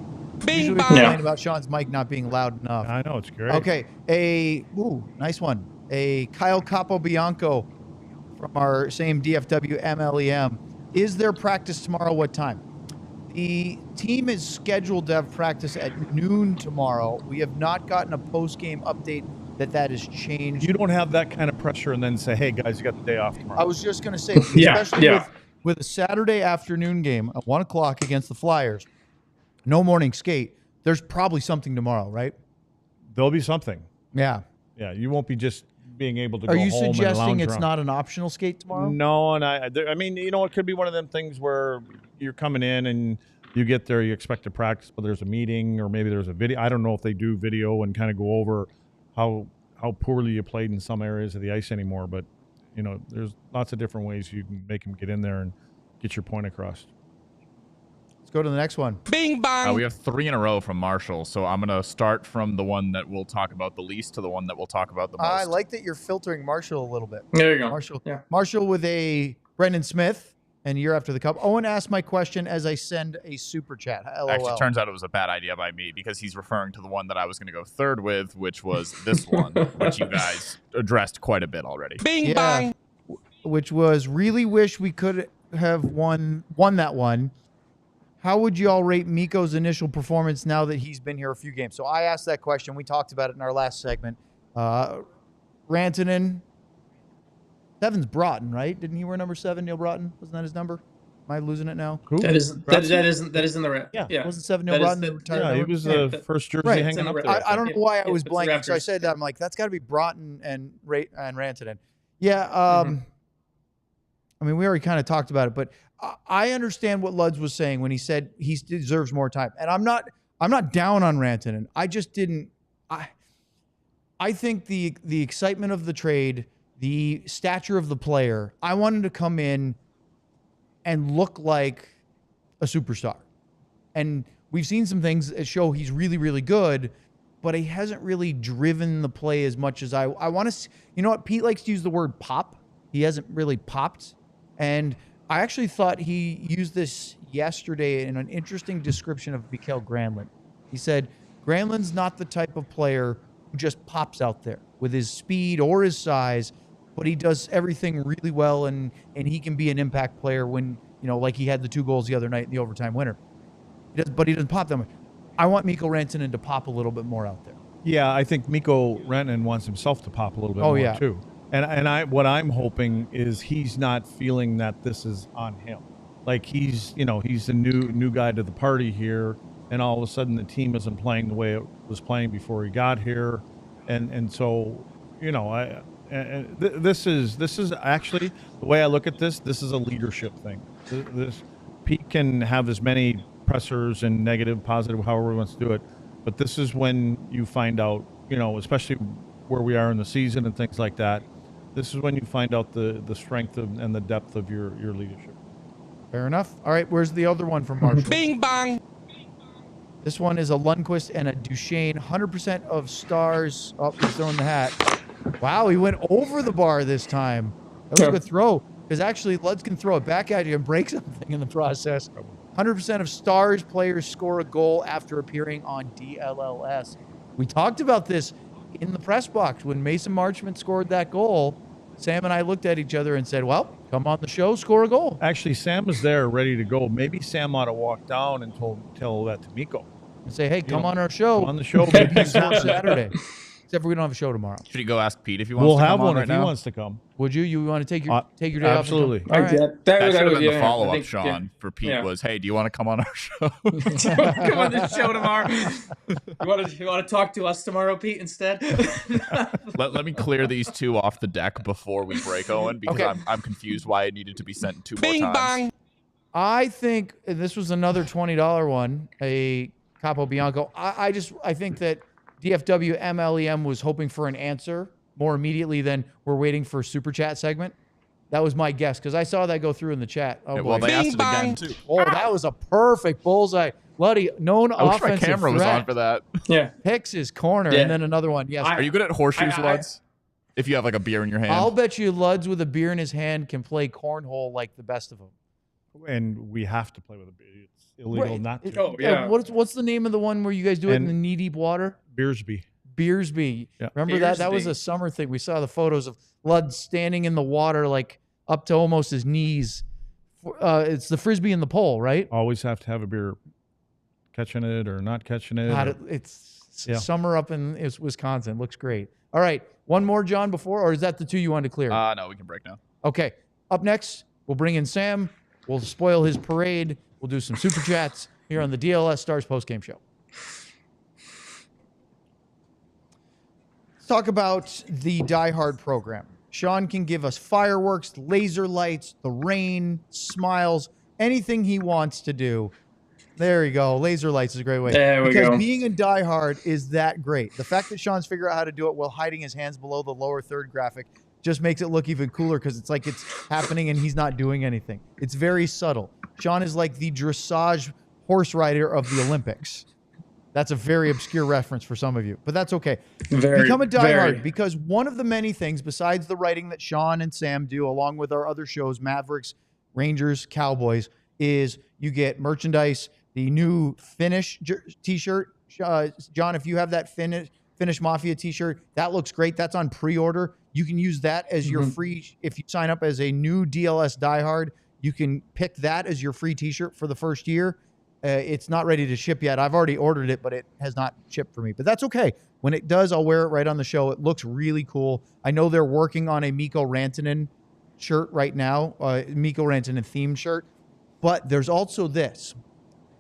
Bing Usually we complain about Sean's mic not being loud enough. I know, it's great. Okay, nice one. A Kyle Capobianco from our same DFW MLEM. Is there practice tomorrow? What time? The team is scheduled to have practice at noon tomorrow. We have not gotten a post-game update that has changed. You don't have that kind of pressure and then say, hey, guys, you got the day off tomorrow. I was just going to say, especially with a Saturday afternoon game at 1 o'clock against the Flyers, no morning skate, there's probably something tomorrow, right? There'll be something. Yeah. Yeah, you won't be just being able to go Are home you and suggesting lounge it's around. not an optional skate tomorrow? No, and I mean, it could be one of them things where you're coming in and you get there, you expect to practice, but there's a meeting or maybe there's a video. I don't know if they do video and kind of go over how poorly you played in some areas of the ice anymore, but there's lots of different ways you can make them get in there and get your point across. Let's go to the next one. Bing bong. We have 3 in a row from Marshall, so I'm going to start from the one that we'll talk about the least to the one that we'll talk about the most. I like that you're filtering Marshall a little bit. There you go. Marshall, Yeah. Marshall with a Brendan Smith and year after the cup. Owen asked my question as I send a super chat. LOL. Actually, it turns out it was a bad idea by me because he's referring to the one that I was going to go third with, which was this one, which you guys addressed quite a bit already. Bing bong. Which was really wish we could have won that one. How would you all rate Mikko's initial performance now that he's been here a few games? So I asked that question. We talked about it in our last segment. Rantanen. 7's Broughton, right? Didn't he wear number 7, Neil Broughton? Wasn't that his number? Am I losing it now? Who? That isn't the right. Yeah. Wasn't 7 Neil Broughton? Yeah, he was the first jersey hanging up there. I don't know why I was it's blanking. So I Raptors. said that. I'm like, that's got to be Broughton and Rantanen. Yeah. I mean, we already kind of talked about it, but I understand what Luds was saying when he said he deserves more time. And I'm not down on Rantanen. I just didn't. I think the excitement of the trade, the stature of the player, I wanted to come in and look like a superstar. And we've seen some things that show he's really, really good, but he hasn't really driven the play as much as I want to. You know what? Pete likes to use the word pop. He hasn't really popped. And I actually thought he used this yesterday in an interesting description of Mikael Granlund. He said, Granlund's not the type of player who just pops out there with his speed or his size, but he does everything really well, and he can be an impact player when, like he had the 2 goals the other night in the overtime winner. But he doesn't pop that much. I want Mikko Rantanen to pop a little bit more out there. Yeah, I think Mikko Rantanen wants himself to pop a little bit more too. And what I'm hoping is he's not feeling that this is on him. Like he's the new guy to the party here, and all of a sudden the team isn't playing the way it was playing before he got here, and so this is actually the way I look at this. This is a leadership thing. This Pete can have as many pressers and negative, positive, however he wants to do it, but this is when you find out, especially where we are in the season and things like that. This is when you find out the strength and the depth of your leadership. Fair enough. All right, where's the other one from Marshall? Bing bang. This one is a Lundqvist and a Duchesne. 100% of Stars. Oh, he's throwing the hat. Wow, he went over the bar this time. That was a good throw. Because actually, Luds can throw it back at you and break something in the process. 100% of Stars players score a goal after appearing on DLLS. We talked about this in the press box when Mason Marchment scored that goal. Sam and I looked at each other and said, well, come on the show, score a goal. Actually, Sam was there ready to go. Maybe Sam ought to walk down and tell that to Mikko. And say, hey, come on our show. On the show. Maybe he's on Saturday. Except for we don't have a show tomorrow. Should you go ask Pete if he wants We'll to come have on one right if now? he wants to come. Would you? You want to take your day off? Absolutely. All right. That should have been the follow-up, Sean, for Pete was, hey, do you want to come on our show? Come on the show tomorrow. You want to talk to us tomorrow, Pete, instead? Let me clear these two off the deck before we break, Owen, because I'm confused why it needed to be sent 2 more times. Bang. I think this was another $20 one, a Capo Bianco. I think that DFW MLEM was hoping for an answer more immediately than we're waiting for Super Chat segment. That was my guess because I saw that go through in the chat. Oh, well, they asked it again, too. Oh, that was a perfect bullseye. Luddy, known I wish offensive my camera was on for that. Yeah. Picks his corner, and then another one. Yes. Are you good at horseshoes, Luds? If you have like a beer in your hand? I'll bet you Luds with a beer in his hand can play cornhole like the best of them. And we have to play with a beer. It's illegal not to. Oh, yeah. What's the name of the one where you guys do it in the knee-deep water? Beersby. Yeah. Remember that? That was a summer thing. We saw the photos of Lud standing in the water like up to almost his knees. It's the Frisbee and the pole, right? Always have to have a beer. Catching it or not catching it. It's summer up in Wisconsin. Looks great. All right. One more, John, before? Or is that the two you wanted to clear? No, we can break now. Okay. Up next, we'll bring in Sam. We'll spoil his parade. We'll do some Super Chats here on the DLS Stars postgame show. Let's talk about the Die Hard program. Sean can give us fireworks, laser lights, the rain, smiles, anything he wants to do. There you go. Laser lights is a great way. There we go. Because being a Die Hard is that great. The fact that Sean's figured out how to do it while hiding his hands below the lower third graphic just makes it look even cooler because it's like it's happening and he's not doing anything. It's very subtle. Sean is like the dressage horse rider of the Olympics. That's a very obscure reference for some of you, but that's okay. Become a diehard because one of the many things besides the writing that Sean and Sam do along with our other shows, Mavericks, Rangers, Cowboys, is you get merchandise, the new Finnish t-shirt. John, if you have that Finnish Mafia t-shirt, that looks great. That's on pre-order. You can use that as your free, if you sign up as a new DLS diehard, you can pick that as your free t-shirt for the first year. It's not ready to ship yet. I've already ordered it, but it has not shipped for me. But that's okay. When it does, I'll wear it right on the show. It looks really cool. I know they're working on a Mikko Rantanen shirt right now, Mikko Rantanen themed shirt. But there's also this.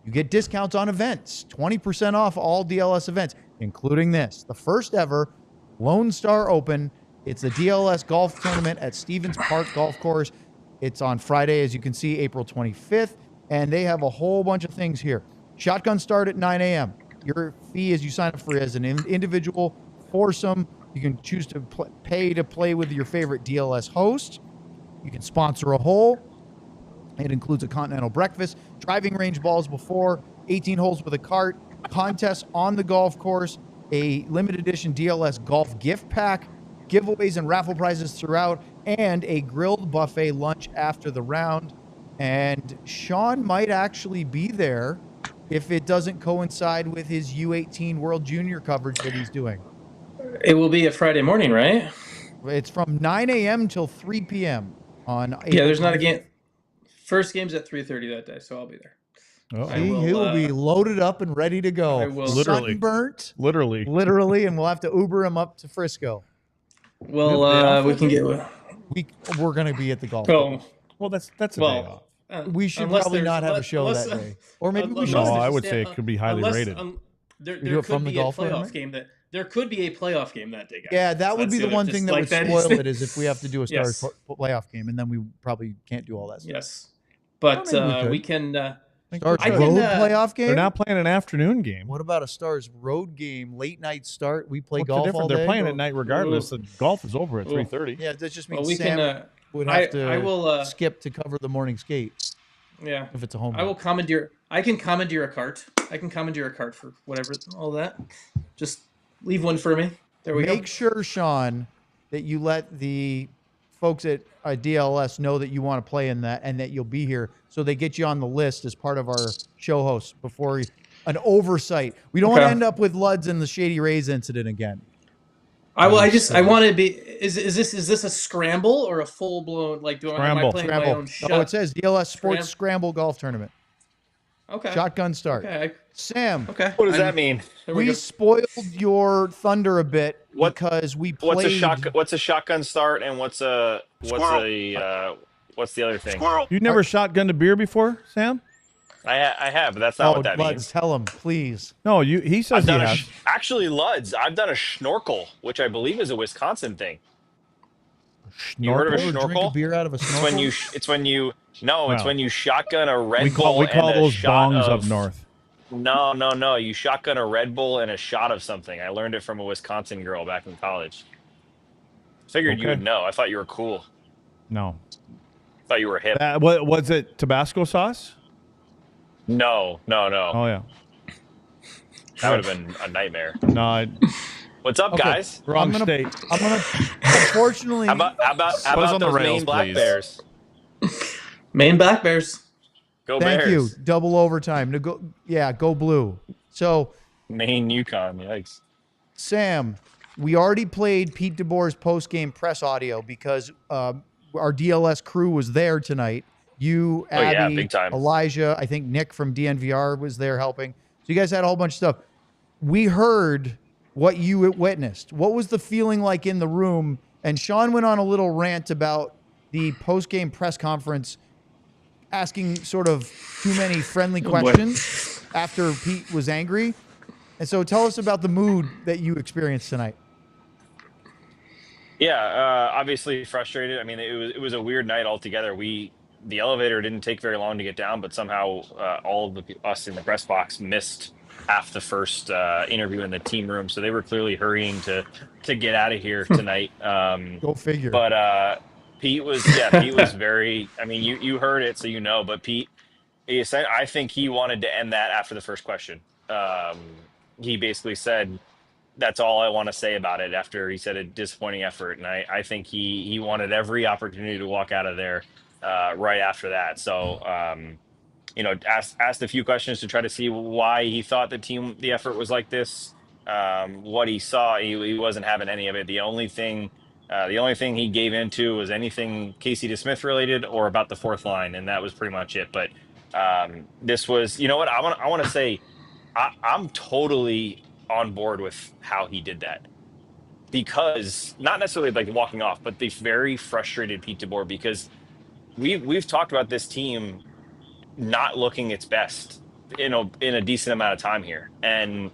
You get discounts on events, 20% off all DLS events, including this, the first ever Lone Star Open. It's a DLS golf tournament at Stevens Park Golf Course. It's on Friday, as you can see, April 25th. And they have a whole bunch of things here. Shotgun start at 9 a.m. Your fee is you sign up for as an individual foursome. You can choose to pay to play with your favorite DLS host. You can sponsor a hole. It includes a continental breakfast, driving range balls before, 18 holes with a cart, contests on the golf course, a limited edition DLS golf gift pack, giveaways and raffle prizes throughout, and a grilled buffet lunch after the round. And Sean might actually be there if it doesn't coincide with his U18 World Junior coverage that he's doing. It will be a Friday morning, right? It's from 9 a.m. till 3 p.m. on April. Yeah, there's not a game. First game's at 3:30 that day, so I'll be there. He will be loaded up and ready to go. I will. Literally. Sunburnt. Literally, and we'll have to Uber him up to Frisco. Well, we can get. We're going to be at the golf. Oh, Well, that's a day off. We should probably not have a show that day, or maybe we should. No, I would say it could be highly rated. There do it could from the be a golf playoff tournament? game that there could be a playoff game that day, guys. Yeah, that So would that's be the one thing that like would that spoil is- it is if we have to do a Stars Yes. playoff game, and then we probably can't do all that stuff. Yes, but maybe we could. we can. Stars I can, road playoff game. They're not playing an afternoon game. What about a Stars road game, late night start? We play What's the golf difference? all day. They're playing at night regardless. The golf is over at 3:30. Yeah, that just means Well, we Sam can. would have to I will. skip to cover the morning skate Yeah. if it's a home. I will commandeer. I can commandeer a cart. I can commandeer a cart for whatever, all that. Just leave one for me. There we Make go. sure, Sean, that you let the folks at DLLS know that you want to play in that and that you'll be here, so they get you on the list as part of our show hosts before an oversight. We don't want to end up with Luds and the Shady Rays incident again. I will. I want to be. Is this a scramble or a full blown like? Am I playing my own shot? Oh, it says DLS Sports Scramble Golf Tournament. Okay. Shotgun start. Okay. Sam. Okay. What does that mean? We spoiled your thunder a bit because we played. What's a shotgun start and what's the other thing? You never shotgunned a beer before, Sam? I have, but that's not what that Luds, means. tell him, please. No, he says he has. Actually, Luds, I've done a schnorkel, which I believe is a Wisconsin thing. You heard of a Drink a schnorkel? beer out of a snorkel? It's when you shotgun a Red We Bull call and a those shot bongs of, up north. No. You shotgun a Red Bull and a shot of something. I learned it from a Wisconsin girl back in college. Figured you would know. I thought you were cool. No. Thought you were hip. What was it? Tabasco sauce? No. Oh yeah. That would have been a nightmare. No. What's up, guys? Wrong state. I'm gonna. Unfortunately. How about those Maine Black Bears? Maine Black Bears. Go Thank Bears. you. Double overtime. Go blue. So Maine Yukon. Yikes. Sam, we already played Pete DeBoer's post-game press audio because our DLS crew was there tonight. You, Abby, big time. Elijah, I think Nick from DNVR was there helping. So you guys had a whole bunch of stuff. We heard what you witnessed. What was the feeling like in the room? And Sean went on a little rant about the post-game press conference, asking sort of too many friendly questions after Pete was angry. And so tell us about the mood that you experienced tonight. Yeah, obviously frustrated. I mean, it was a weird night altogether. The elevator didn't take very long to get down, but somehow all of us in the press box missed half the first interview in the team room. So they were clearly hurrying to get out of here tonight. Go figure. But Pete was very, I mean, you heard it, so you know, but Pete, I think he wanted to end that after the first question. He basically said, that's all I want to say about it after he said a disappointing effort. And I think he wanted every opportunity to walk out of there right after that. So, asked a few questions to try to see why he thought the effort was like this. What he saw, he wasn't having any of it. The only thing he gave into was anything Casey DeSmith related or about the fourth line, and that was pretty much it. But this was, you know what, I want to say, I'm totally on board with how he did that, because not necessarily like walking off, but the very frustrated Pete DeBoer, because we've talked about this team not looking its best in a decent amount of time here. And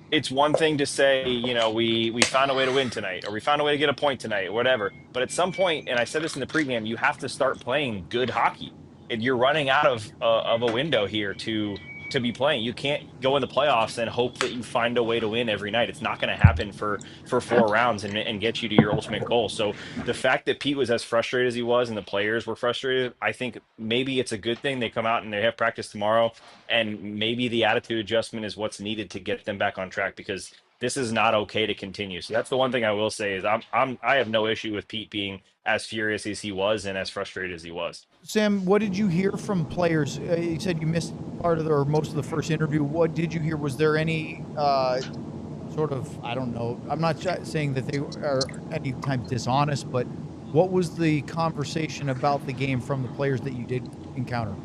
it's one thing to say, we found a way to win tonight, or we found a way to get a point tonight, or whatever. But at some point, and I said this in the pregame, you have to start playing good hockey. And you're running out of a window here to be playing. You can't go in the playoffs and hope that you find a way to win every night. It's not going to happen for 4 rounds and get you to your ultimate goal. So the fact that Pete was as frustrated as he was and the players were frustrated, I think maybe it's a good thing. They come out and they have practice tomorrow, and maybe the attitude adjustment is what's needed to get them back on track, because this is not okay to continue. So that's the one thing I will say is I have no issue with Pete being as furious as he was and as frustrated as he was. Sam, what did you hear from players? You said you missed part of or most of the first interview. What did you hear? Was there any sort of, I don't know, I'm not saying that they are any time dishonest, but what was the conversation about the game from the players that you did encounter?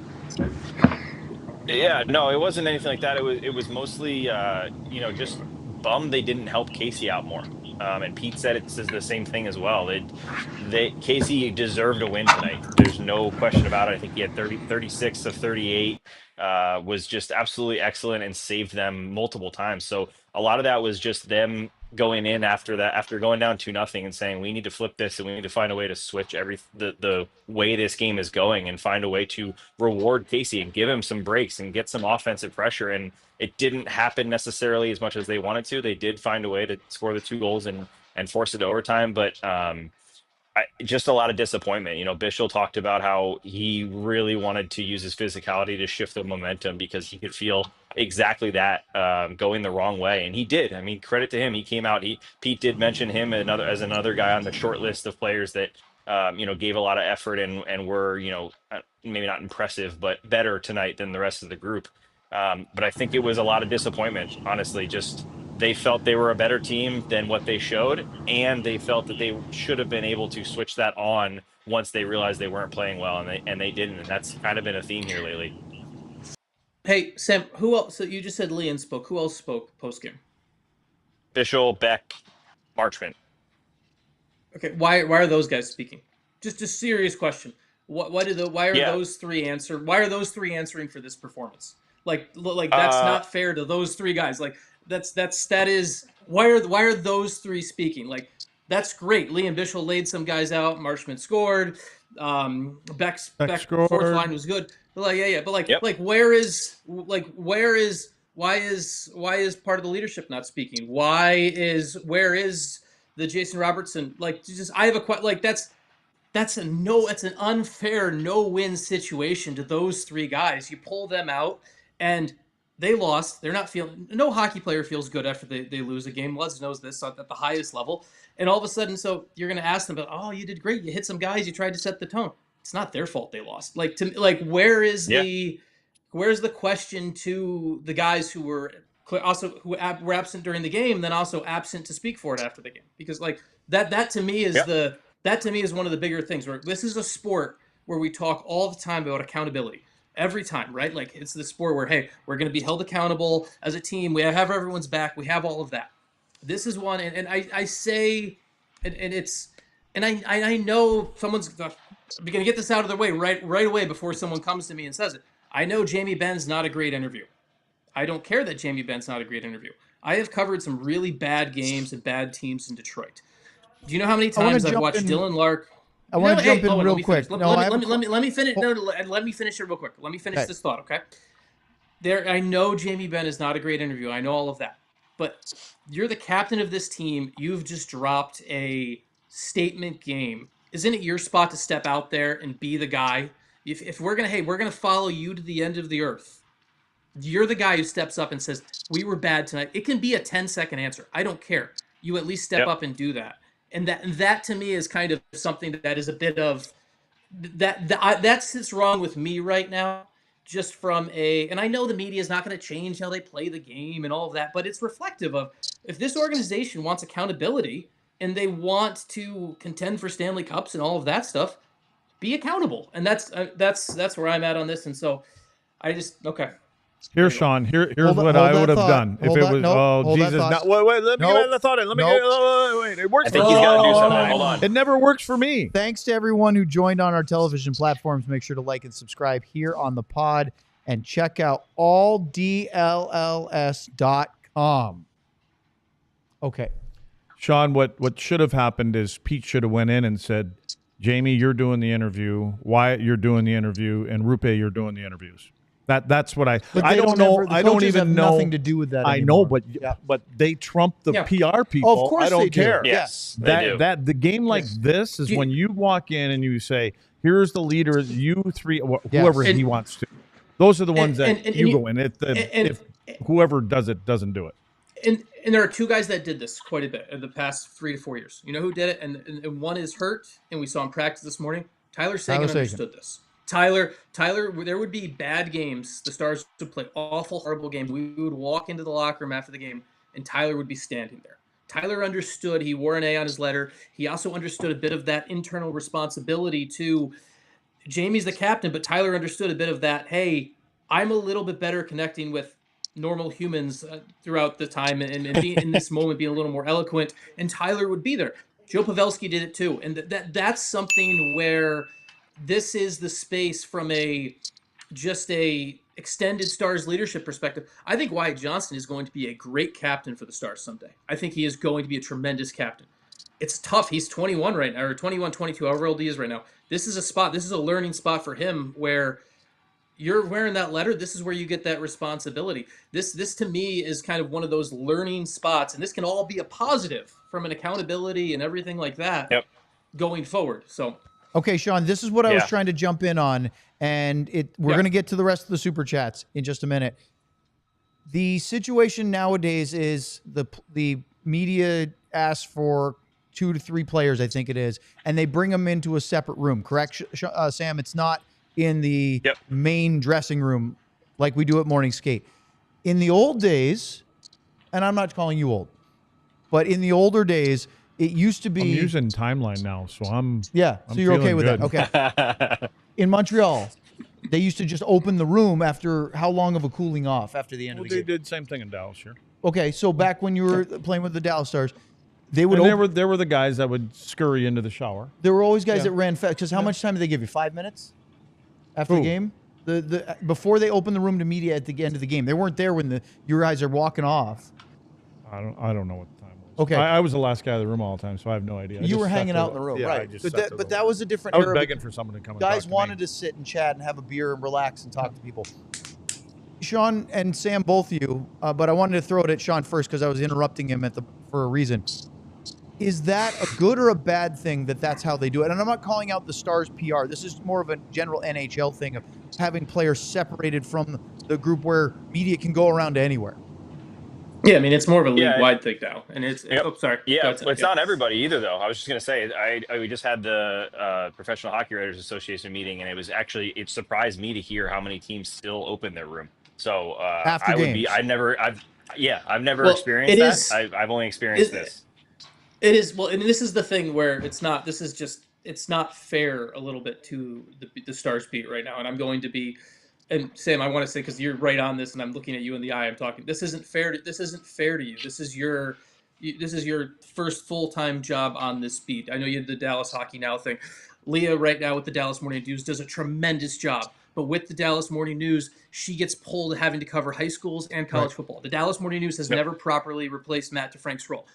Yeah, no, it wasn't anything like that. It was mostly, just bummed they didn't help Casey out more. And Pete said it's the same thing as well. Casey deserved a win tonight. There's no question about it. I think he had 36 of 38, was just absolutely excellent and saved them multiple times. So a lot of that was just them going in after going down 2-0 and saying, we need to flip this and we need to find a way to switch the way this game is going and find a way to reward Casey and give him some breaks and get some offensive pressure. And it didn't happen necessarily as much as they wanted to. They did find a way to score the 2 goals and force it to overtime, but just a lot of disappointment. You know, Bischel talked about how he really wanted to use his physicality to shift the momentum because he could feel exactly that going the wrong way, and he did. I mean, credit to him. He came out. Pete did mention him as another guy on the short list of players that gave a lot of effort and were maybe not impressive, but better tonight than the rest of the group. But I think it was a lot of disappointment, honestly. Just they felt they were a better team than what they showed, and they felt that they should have been able to switch that on once they realized they weren't playing well, and they didn't. And that's kind of been a theme here lately. Hey, Sam, who else? So you just said Leon spoke. Who else spoke post-game? Bischel, Beck, Marchment. Okay, why are those guys speaking? Just a serious question. Why are those three answering for this performance? Like that's not fair to those three guys. Like why are those three speaking? Like that's great. Liam Bischel laid some guys out. Marchment scored. Beck's scored. Fourth line was good. But why is part of the leadership not speaking? Where is the Jason Robertson? I have that's an unfair no-win situation to those three guys. You pull them out and they lost. They're not feeling. No hockey player feels good after they lose a game. Les knows this at the highest level. And all of a sudden, so you're going to ask them about, oh, you did great. You hit some guys. You tried to set the tone. It's not their fault they lost. Where's the question to the guys who were absent during the game, then also absent to speak for it after the game? Because that to me is one of the bigger things. Where this is a sport where we talk all the time about accountability. Every time, right? Like it's the sport where, hey, we're going to be held accountable as a team. We have everyone's back. We have all of that. This is one, and I say, and I know someone's going to get this out of the way right away before someone comes to me and says it. I know Jamie Benn's not a great interview. I don't care that Jamie Benn's not a great interview. I have covered some really bad games and bad teams in Detroit. Do you know how many times I've watched Dylan Lark? I want to jump in real quick. Let me finish. Let me finish it real quick. Let me finish this thought, okay? I know Jamie Benn is not a great interview. I know all of that. But you're the captain of this team. You've just dropped a statement game. Isn't it your spot to step out there and be the guy? If we're gonna follow you to the end of the earth. You're the guy who steps up and says, we were bad tonight. It can be a 10-second answer. I don't care. You at least step up and do that. And that to me is kind of something that is a bit of that sits wrong with me right now. Just from and I know the media is not going to change how they play the game and all of that, but it's reflective of if this organization wants accountability and they want to contend for Stanley Cups and all of that stuff, be accountable. And that's where I'm at on this. And so I just Here, Sean. Here's what I would have done if it was. Jesus! Wait. Let me get the thought in. Wait. It works. I think he's got to do something. Hold on. It never works for me. Thanks to everyone who joined on our television platforms. Make sure to like and subscribe here on the pod, and check out alldlls.com. Okay, Sean. What should have happened is Pete should have went in and said, "Jamie, you're doing the interview. Wyatt, you're doing the interview, and Rupe, you're doing the interviews." That's what I don't know. I don't even know. Nothing to do with that. I know, but they trump the PR people. Oh, of course I don't care. Yes, they do. That the game like this is when you walk in and you say, "Here's the leader. You three, whoever he wants to." Those are the ones that you go in. If whoever does it doesn't do it. And there are two guys that did this quite a bit in the past 3 to 4 years. You know who did it? And one is hurt, and we saw him practice this morning. Tyler Seguin understood this. Tyler, there would be bad games. The Stars would play awful, horrible games. We would walk into the locker room after the game, and Tyler would be standing there. Tyler understood. He wore an A on his letter. He also understood a bit of that internal responsibility to Jamie's the captain, but Tyler understood a bit of that. Hey, I'm a little bit better connecting with normal humans throughout the time and be in this moment, be a little more eloquent. And Tyler would be there. Joe Pavelski did it too, and that's something where this is the space from just a extended Stars leadership perspective. I think Wyatt Johnston is going to be a great captain for the Stars someday. I think he is going to be a tremendous captain. It's tough. He's 21 right now, or 21, 22, however old he is right now. This is a learning spot for him where you're wearing that letter. This is where you get that responsibility. This to me is kind of one of those learning spots, and this can all be a positive from an accountability and everything like that going forward. So, okay, Sean, this is what I was trying to jump in on, and we're going to get to the rest of the super chats in just a minute. The situation nowadays is the media asks for 2 to 3 players, I think it is, and they bring them into a separate room. Correct, Sam? It's not in the main dressing room like we do at morning skate. In the old days, and I'm not calling you old, but in the older days, it used to be... I'm using timeline now, so I'm so you're okay with good. that. Okay. In Montreal, they used to just open the room after how long of a cooling off after the end of the game? They did same thing in Dallas here. Okay, so back when you were playing with the Dallas Stars, they would... there were the guys that would scurry into the shower. There were always guys that ran fast. Because how much time did they give you? 5 minutes after the game? Before they opened the room to media at the end of the game. They weren't there when your guys are walking off. I don't know what the time was. Okay. I was the last guy in the room all the time, so I have no idea. You were hanging out in the room, right? But that was a different era. I was begging for someone to come. Guys wanted to sit and chat and have a beer and relax and talk to people. Sean and Sam, both of you, but I wanted to throw it at Sean first because I was interrupting him for a reason. Is that a good or a bad thing that's how they do it? And I'm not calling out the Stars PR. This is more of a general NHL thing of having players separated from the group where media can go around to anywhere. Yeah, I mean, it's more of a league-wide thing now. And it's... Oh, sorry. Yeah, it's not everybody either, though. I was just going to say, we just had the Professional Hockey Writers Association meeting, and it surprised me to hear how many teams still open their room. So I've never experienced that. I've only experienced this. It is, well, and this is the thing where it's not fair a little bit to the Stars beat right now. And I'm going to be, and Sam, I want to say, because you're right on this and I'm looking at you in the eye, I'm talking, this isn't fair to you. This is your first full-time job on this beat. I know you had the Dallas Hockey Now thing. Leah right now with the Dallas Morning News does a tremendous job. But with the Dallas Morning News, she gets pulled having to cover high schools and college football. The Dallas Morning News has never properly replaced Matt DeFrank's role.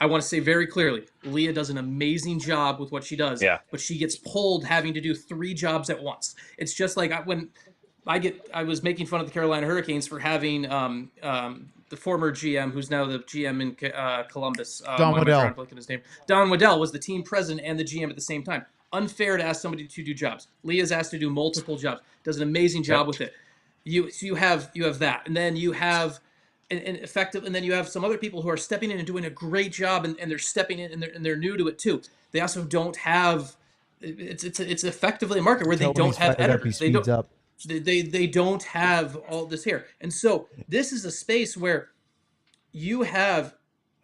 I want to say very clearly, Leah does an amazing job with what she does, but she gets pulled having to do 3 jobs at once. It's just like when I was making fun of the Carolina Hurricanes for having the former GM, who's now the GM in Columbus. Don Waddell. His name. Don Waddell was the team president and the GM at the same time. Unfair to ask somebody to do jobs. Leah's asked to do multiple jobs. Does an amazing job with it. You have that, and then you have and then you have some other people who are stepping in and doing a great job, and they're stepping in and they're new to it too. They also don't have. It's effectively a market where they don't have editors. They don't have all this here, and so this is a space where you have,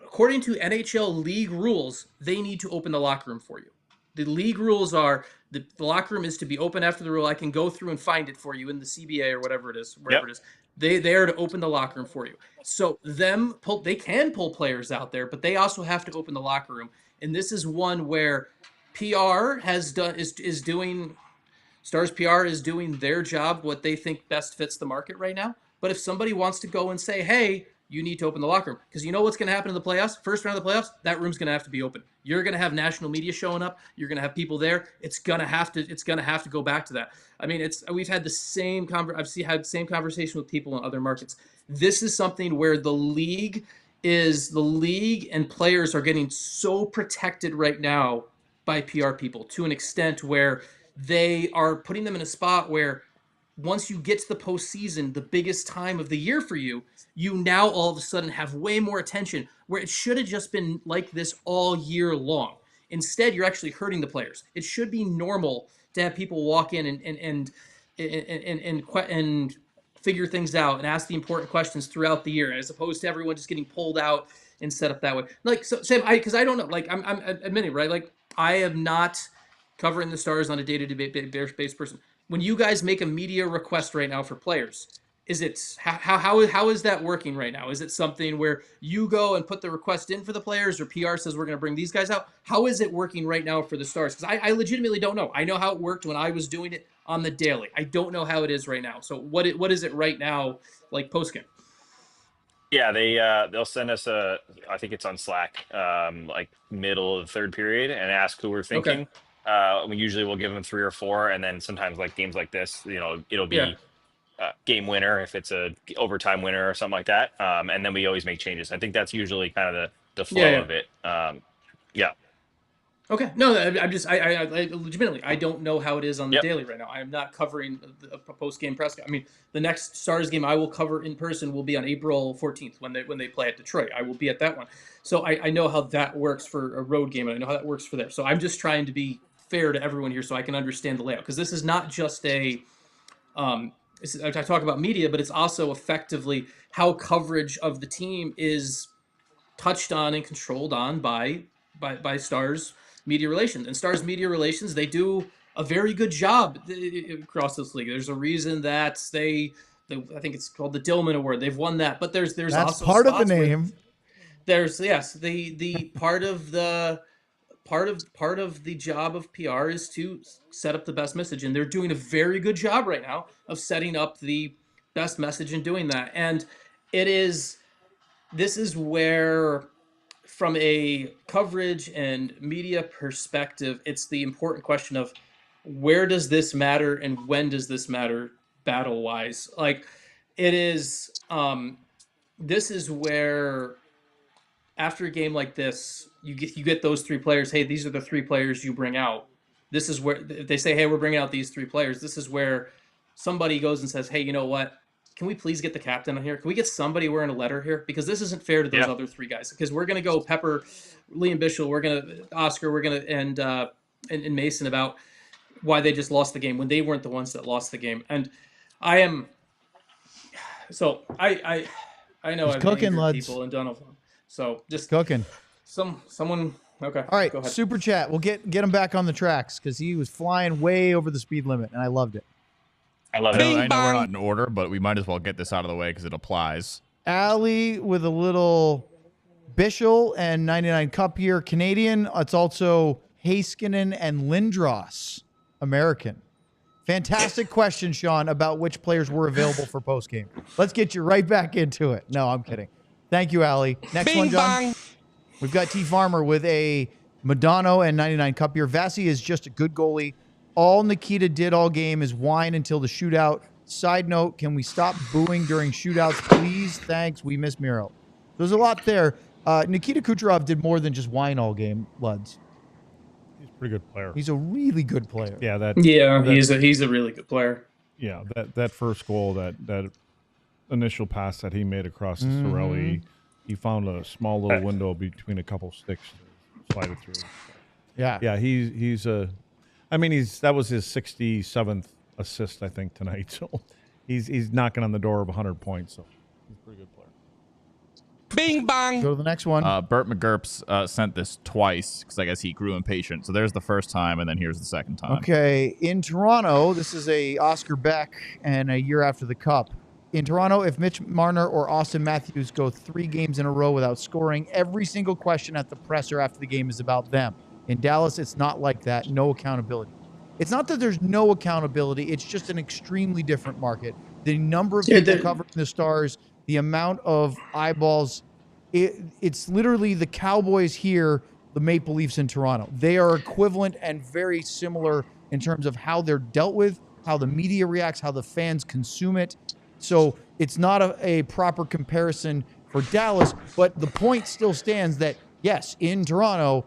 according to NHL league rules, they need to open the locker room for you. The league rules are the locker room is to be open after the rule. I can go through and find it for you in the CBA or whatever it is, wherever it is. They are to open the locker room for you. So they can pull players out there, but they also have to open the locker room. And this is one where PR is doing Stars PR is doing their job, what they think best fits the market right now. But if somebody wants to go and say, hey, you need to open the locker room, because you know what's going to happen in the playoffs? First round of the playoffs, that room's going to have to be open. You're going to have national media showing up. You're going to have people there. It's going to have to go back to that. I mean, we've had the same had the same conversation with people in other markets. This is something where the league and players are getting so protected right now by PR people to an extent where they are putting them in a spot where once you get to the postseason, the biggest time of the year for you, you now all of a sudden have way more attention where it should have just been like this all year long. Instead, you're actually hurting the players. It should be normal to have people walk in and figure things out and ask the important questions throughout the year, as opposed to everyone just getting pulled out and set up that way. Like, so Sam, because I don't know, like I'm admitting, right? Like I am not covering the Stars on a day-to-day basis person. When you guys make a media request right now for players, is it how is that working right now? Is it something where you go and put the request in for the players, or PR says we're going to bring these guys out? How is it working right now for the Stars? Because I legitimately don't know. I know how it worked when I was doing it on the daily. I don't know how it is right now. So what is it right now, like post game? Yeah, they'll send us I think it's on Slack, like middle of the third period, and ask who we're thinking. We usually will give them 3 or 4, and then sometimes like games like this, it'll be game winner if it's a overtime winner or something like that. And then we always make changes. I think that's usually kind of the flow of it. Yeah. Okay. No, I'm just I legitimately I don't know how it is on the daily right now. I am not covering a post game press. I mean, the next Stars game I will cover in person will be on April 14th when they play at Detroit. I will be at that one. So I know how that works for a road game, and I know how that works for there. So I'm just trying to be fair to everyone here so I can understand the layout, because this is not just a I talk about media, but it's also effectively how coverage of the team is touched on and controlled on by Stars Media Relations. And Stars Media Relations, they do a very good job across this league. There's a reason that I think it's called the Dillman Award. They've won that, but there's That's also part of the name. There's the part of the job of PR is to set up the best message, and they're doing a very good job right now of setting up the best message and doing that. And this is where, from a coverage and media perspective, it's the important question of where does this matter and when does this matter battle wise? Like, it is, this is where, after a game like this, you get those 3 players. Hey, these are the 3 players you bring out. This is where if they say, hey, we're bringing out these 3 players. This is where somebody goes and says, hey, you know what? Can we please get the captain on here? Can we get somebody wearing a letter here? Because this isn't fair to those other 3 guys. Because we're going to go Pepper, Liam Bichel, we're going to Oscar, we're going to and Mason about why they just lost the game when they weren't the ones that lost the game. And I know I've angered people and done a lot. So just cooking. Someone. Okay. All right. Go ahead. Super chat. We'll get him back on the tracks because he was flying way over the speed limit, and I loved it. I love it. I know we're not in order, but we might as well get this out of the way because it applies. Allie with a little Bichel and 99 Cup here. Canadian. It's also Heiskanen and Lindros, American. Fantastic question, Sean, about which players were available for postgame. Let's get you right back into it. No, I'm kidding. Thank you, Allie. Next one, John. We've got T. Farmer with a Madonna and 99 Cup here. Vasi is just a good goalie. All Nikita did all game is whine until the shootout. Side note, can we stop booing during shootouts, please? Thanks. We miss Miro. There's a lot there. Nikita Kucherov did more than just whine all game, Luds. He's a pretty good player. He's a really good player. Yeah, he's a really good player. Yeah, that first goal, that initial pass that he made across to Sorelli, he found a small little window between a couple sticks to slide it through. Yeah. Yeah, that was his 67th assist, I think, tonight. So he's knocking on the door of 100 points. So he's a pretty good player. Bing bang. Go to the next one. Bert McGurps sent this twice because I guess he grew impatient. So there's the first time, and then here's the second time. Okay, in Toronto, this is a Oscar Beck and a year after the Cup. In Toronto, if Mitch Marner or Austin Matthews go 3 games in a row without scoring, every single question at the presser after the game is about them. In Dallas, it's not like that. No accountability. It's not that there's no accountability. It's just an extremely different market. The number of people covering the Stars, the amount of eyeballs, it's literally the Cowboys here, the Maple Leafs in Toronto. They are equivalent and very similar in terms of how they're dealt with, how the media reacts, how the fans consume it. So it's not a proper comparison for Dallas, but the point still stands that, yes, in Toronto,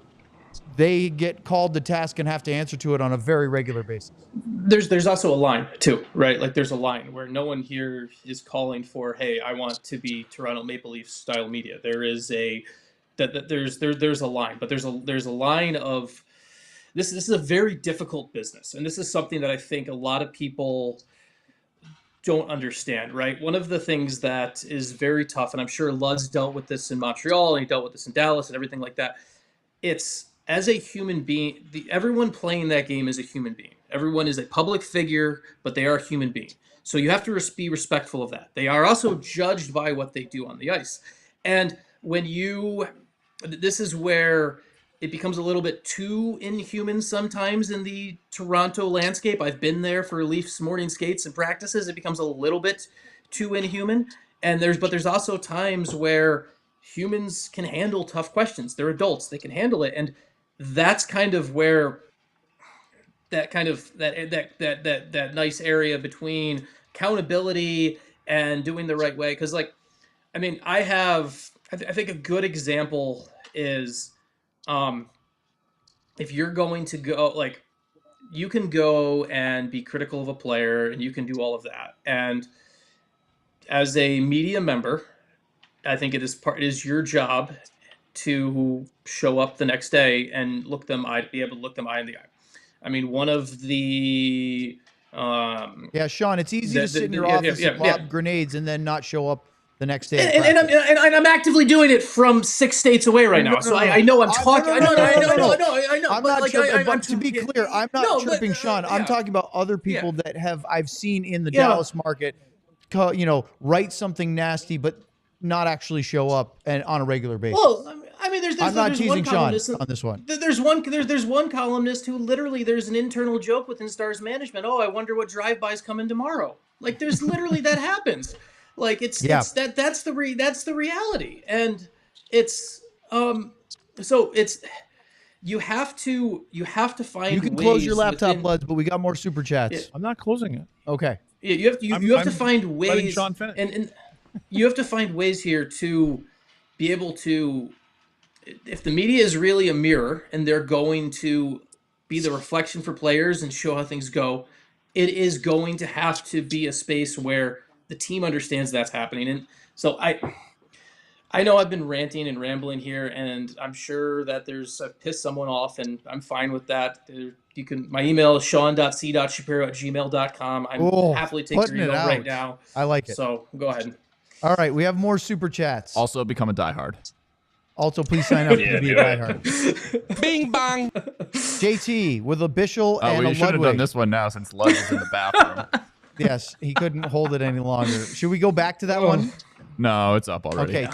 they get called to task and have to answer to it on a very regular basis. There's also a line too, right? Like there's a line where no one here is calling for, hey, I want to be Toronto Maple Leafs style media. There is there's a line, but there's a line of this is a very difficult business, and this is something that I think a lot of people don't understand, right? One of the things that is very tough, and I'm sure Lud's dealt with this in Montreal and he dealt with this in Dallas and everything like that. It's as a human being, everyone playing that game is a human being. Everyone is a public figure, but they are a human being. So you have to be respectful of that. They are also judged by what they do on the ice. And this is where it becomes a little bit too inhuman sometimes in the Toronto landscape. I've been there for Leafs morning skates and practices. It becomes a little bit too inhuman. And there's also times where humans can handle tough questions. They're adults. They can handle it. And that's kind of where that nice area between accountability and doing the right way. Because, like, I mean, I think a good example is if you're going to go, like, you can go and be critical of a player and you can do all of that. And as a media member, I think it is your job to show up the next day and be able to look them eye in the eye. I mean, one of the Sean, it's easy to sit in your office and lob grenades and then not show up the next day. And I'm actively doing it from 6 states away right now. So I know I'm talking. I know. I'm not chirping, but to be clear, I'm not chirping Sean. I'm talking about other people that I've seen in the Dallas market, write something nasty, but not actually show up and on a regular basis. Well, I mean, I'm not teasing Sean on this one. There's one columnist who literally there's an internal joke within Stars management. Oh, I wonder what drive-by's coming tomorrow. Like, there's literally that happens. Like, that's the reality, and it's so it's you have to find. You can ways close your laptop, Buds, but we got more super chats. I'm not closing it. Okay. Yeah, you have to find ways. Letting Sean finish. And you have to find ways here to be able to, if the media is really a mirror and they're going to be the reflection for players and show how things go, it is going to have to be a space where the team understands that's happening. And so I know I've been ranting and rambling here, and I'm sure that I've pissed someone off, and I'm fine with that. My email is sean.c.shapiro@gmail.com. I'm happily take your email right now. I like it. So go ahead. All right, we have more super chats. Also, become a diehard. Also, please sign up to be a diehard. Bing bang. JT with a Bishel and a we should have Ludwig. done this one now since Ludwig is in the bathroom. Yes, he couldn't hold it any longer. Should we go back to that one? No, it's up already. Okay.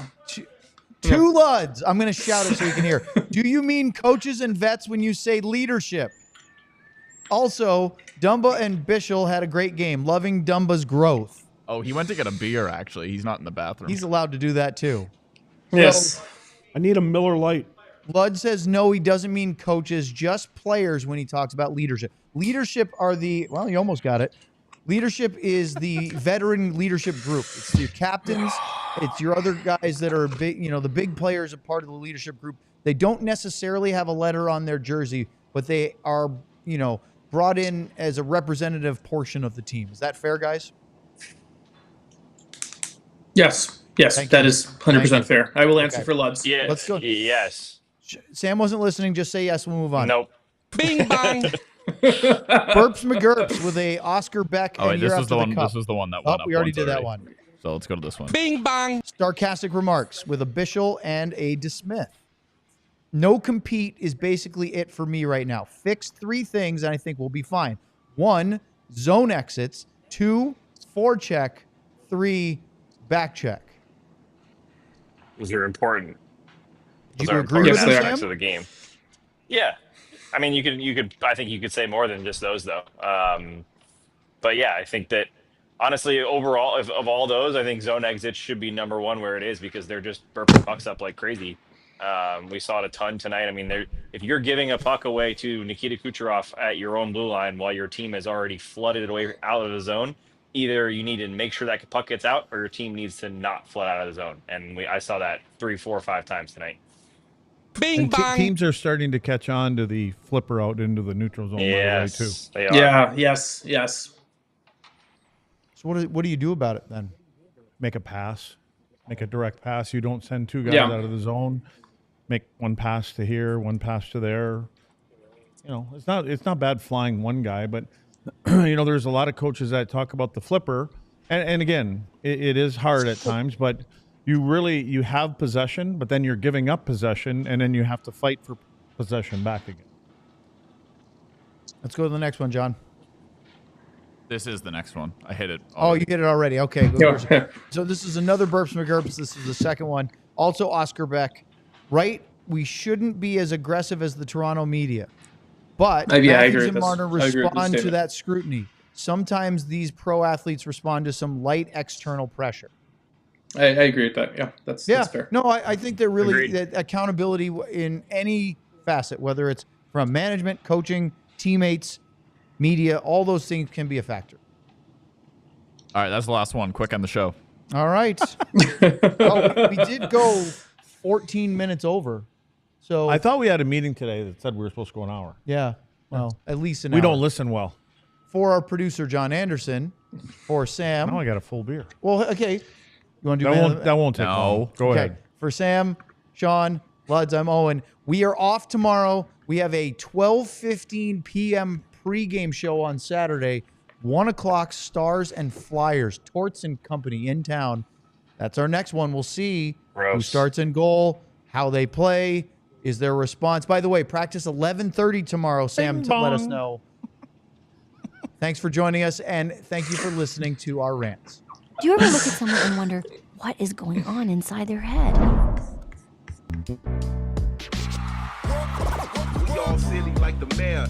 Two Luds. I'm going to shout it so you can hear. Do you mean coaches and vets when you say leadership? Also, Dumba and Bishel had a great game. Loving Dumba's growth. Oh, he went to get a beer, actually. He's not in the bathroom. He's allowed to do that, too. Yes. So, I need a Miller Lite. Lud says no, he doesn't mean coaches, just players when he talks about leadership. Leadership are well, you almost got it. Leadership is the veteran leadership group. It's your captains. It's your other guys that are big, the big players are part of the leadership group. They don't necessarily have a letter on their jersey, but they are, brought in as a representative portion of the team. Is that fair, guys? Yes, that is 100% fair. I will answer for Luds. Yeah, let's go. Yes. Sam wasn't listening. Just say yes. We'll move on. Nope. Bing bang. Burps McGurps with a Oscar Beck. Oh, wait, and this you're was the after one. cup. This was the one that went up. We already once did that one. So let's go to this one. Bing bang. Sarcastic remarks with a Bishel and a DeSmith. No compete is basically it for me right now. Fix 3 things and I think we'll be fine. 1, zone exits. 2, forecheck. 3, back check. Those are important. Do Those you are agree important with that, aspects Sam? of the game. Yeah. I mean, you could. I think you could say more than just those, though. But yeah, I think that honestly, overall, of all those, I think zone exits should be number 1 where it is because they're just burping pucks up like crazy. We saw it a ton tonight. I mean, if you're giving a puck away to Nikita Kucherov at your own blue line while your team has already flooded it away out of the zone, either you need to make sure that puck gets out or your team needs to not flood out of the zone. And I saw that 3, 4, 5 times tonight. Bing bang. Teams are starting to catch on to the flipper out into the neutral zone right away, too. They are. Yeah, yes. So what do you do about it then? Make a pass. Make a direct pass. You don't send 2 guys out of the zone. Make 1 pass to here, 1 pass to there. It's not bad flying 1 guy, but there's a lot of coaches that talk about the flipper. And again, it is hard at times, but you have possession, but then you're giving up possession, and then you have to fight for possession back again. Let's go to the next one, John. This is the next one. I hit it. Oh, you hit it already. Okay. No. So this is another Burps McGurps. This is the second one. Also Oscar Beck. Right? We shouldn't be as aggressive as the Toronto media. But I agree Matthews with and this. Marner I agree with this respond to statement. that scrutiny. Sometimes these pro athletes respond to some light external pressure. I agree with that. Yeah, that's fair. No, I think they're really Agreed. that accountability in any facet, whether it's from management, coaching, teammates, media, all those things can be a factor. All right, that's the last one. Quick on the show. All right. Oh, we did go 14 minutes over. So I thought we had a meeting today that said we were supposed to go an hour. yeah, well, at least an We hour. don't listen well. For our producer, John Andersen, for Sam. Now I got a full beer. Well, okay. You want to do That won't take No. long. Go Okay. ahead. For Sam, Sean, Luds, I'm Owen. We are off tomorrow. We have a 12:15 p.m. pregame show on Saturday. 1 o'clock, Stars and Flyers, Torts and Company in town. That's our next one. We'll see who Gross. starts in goal, how they play, is there a response. By the way, practice 11:30 tomorrow, Sam, to let us know. Thanks for joining us, and thank you for listening to our rants. Do you ever look at someone and wonder what is going on inside their head? We all silly like the mayor.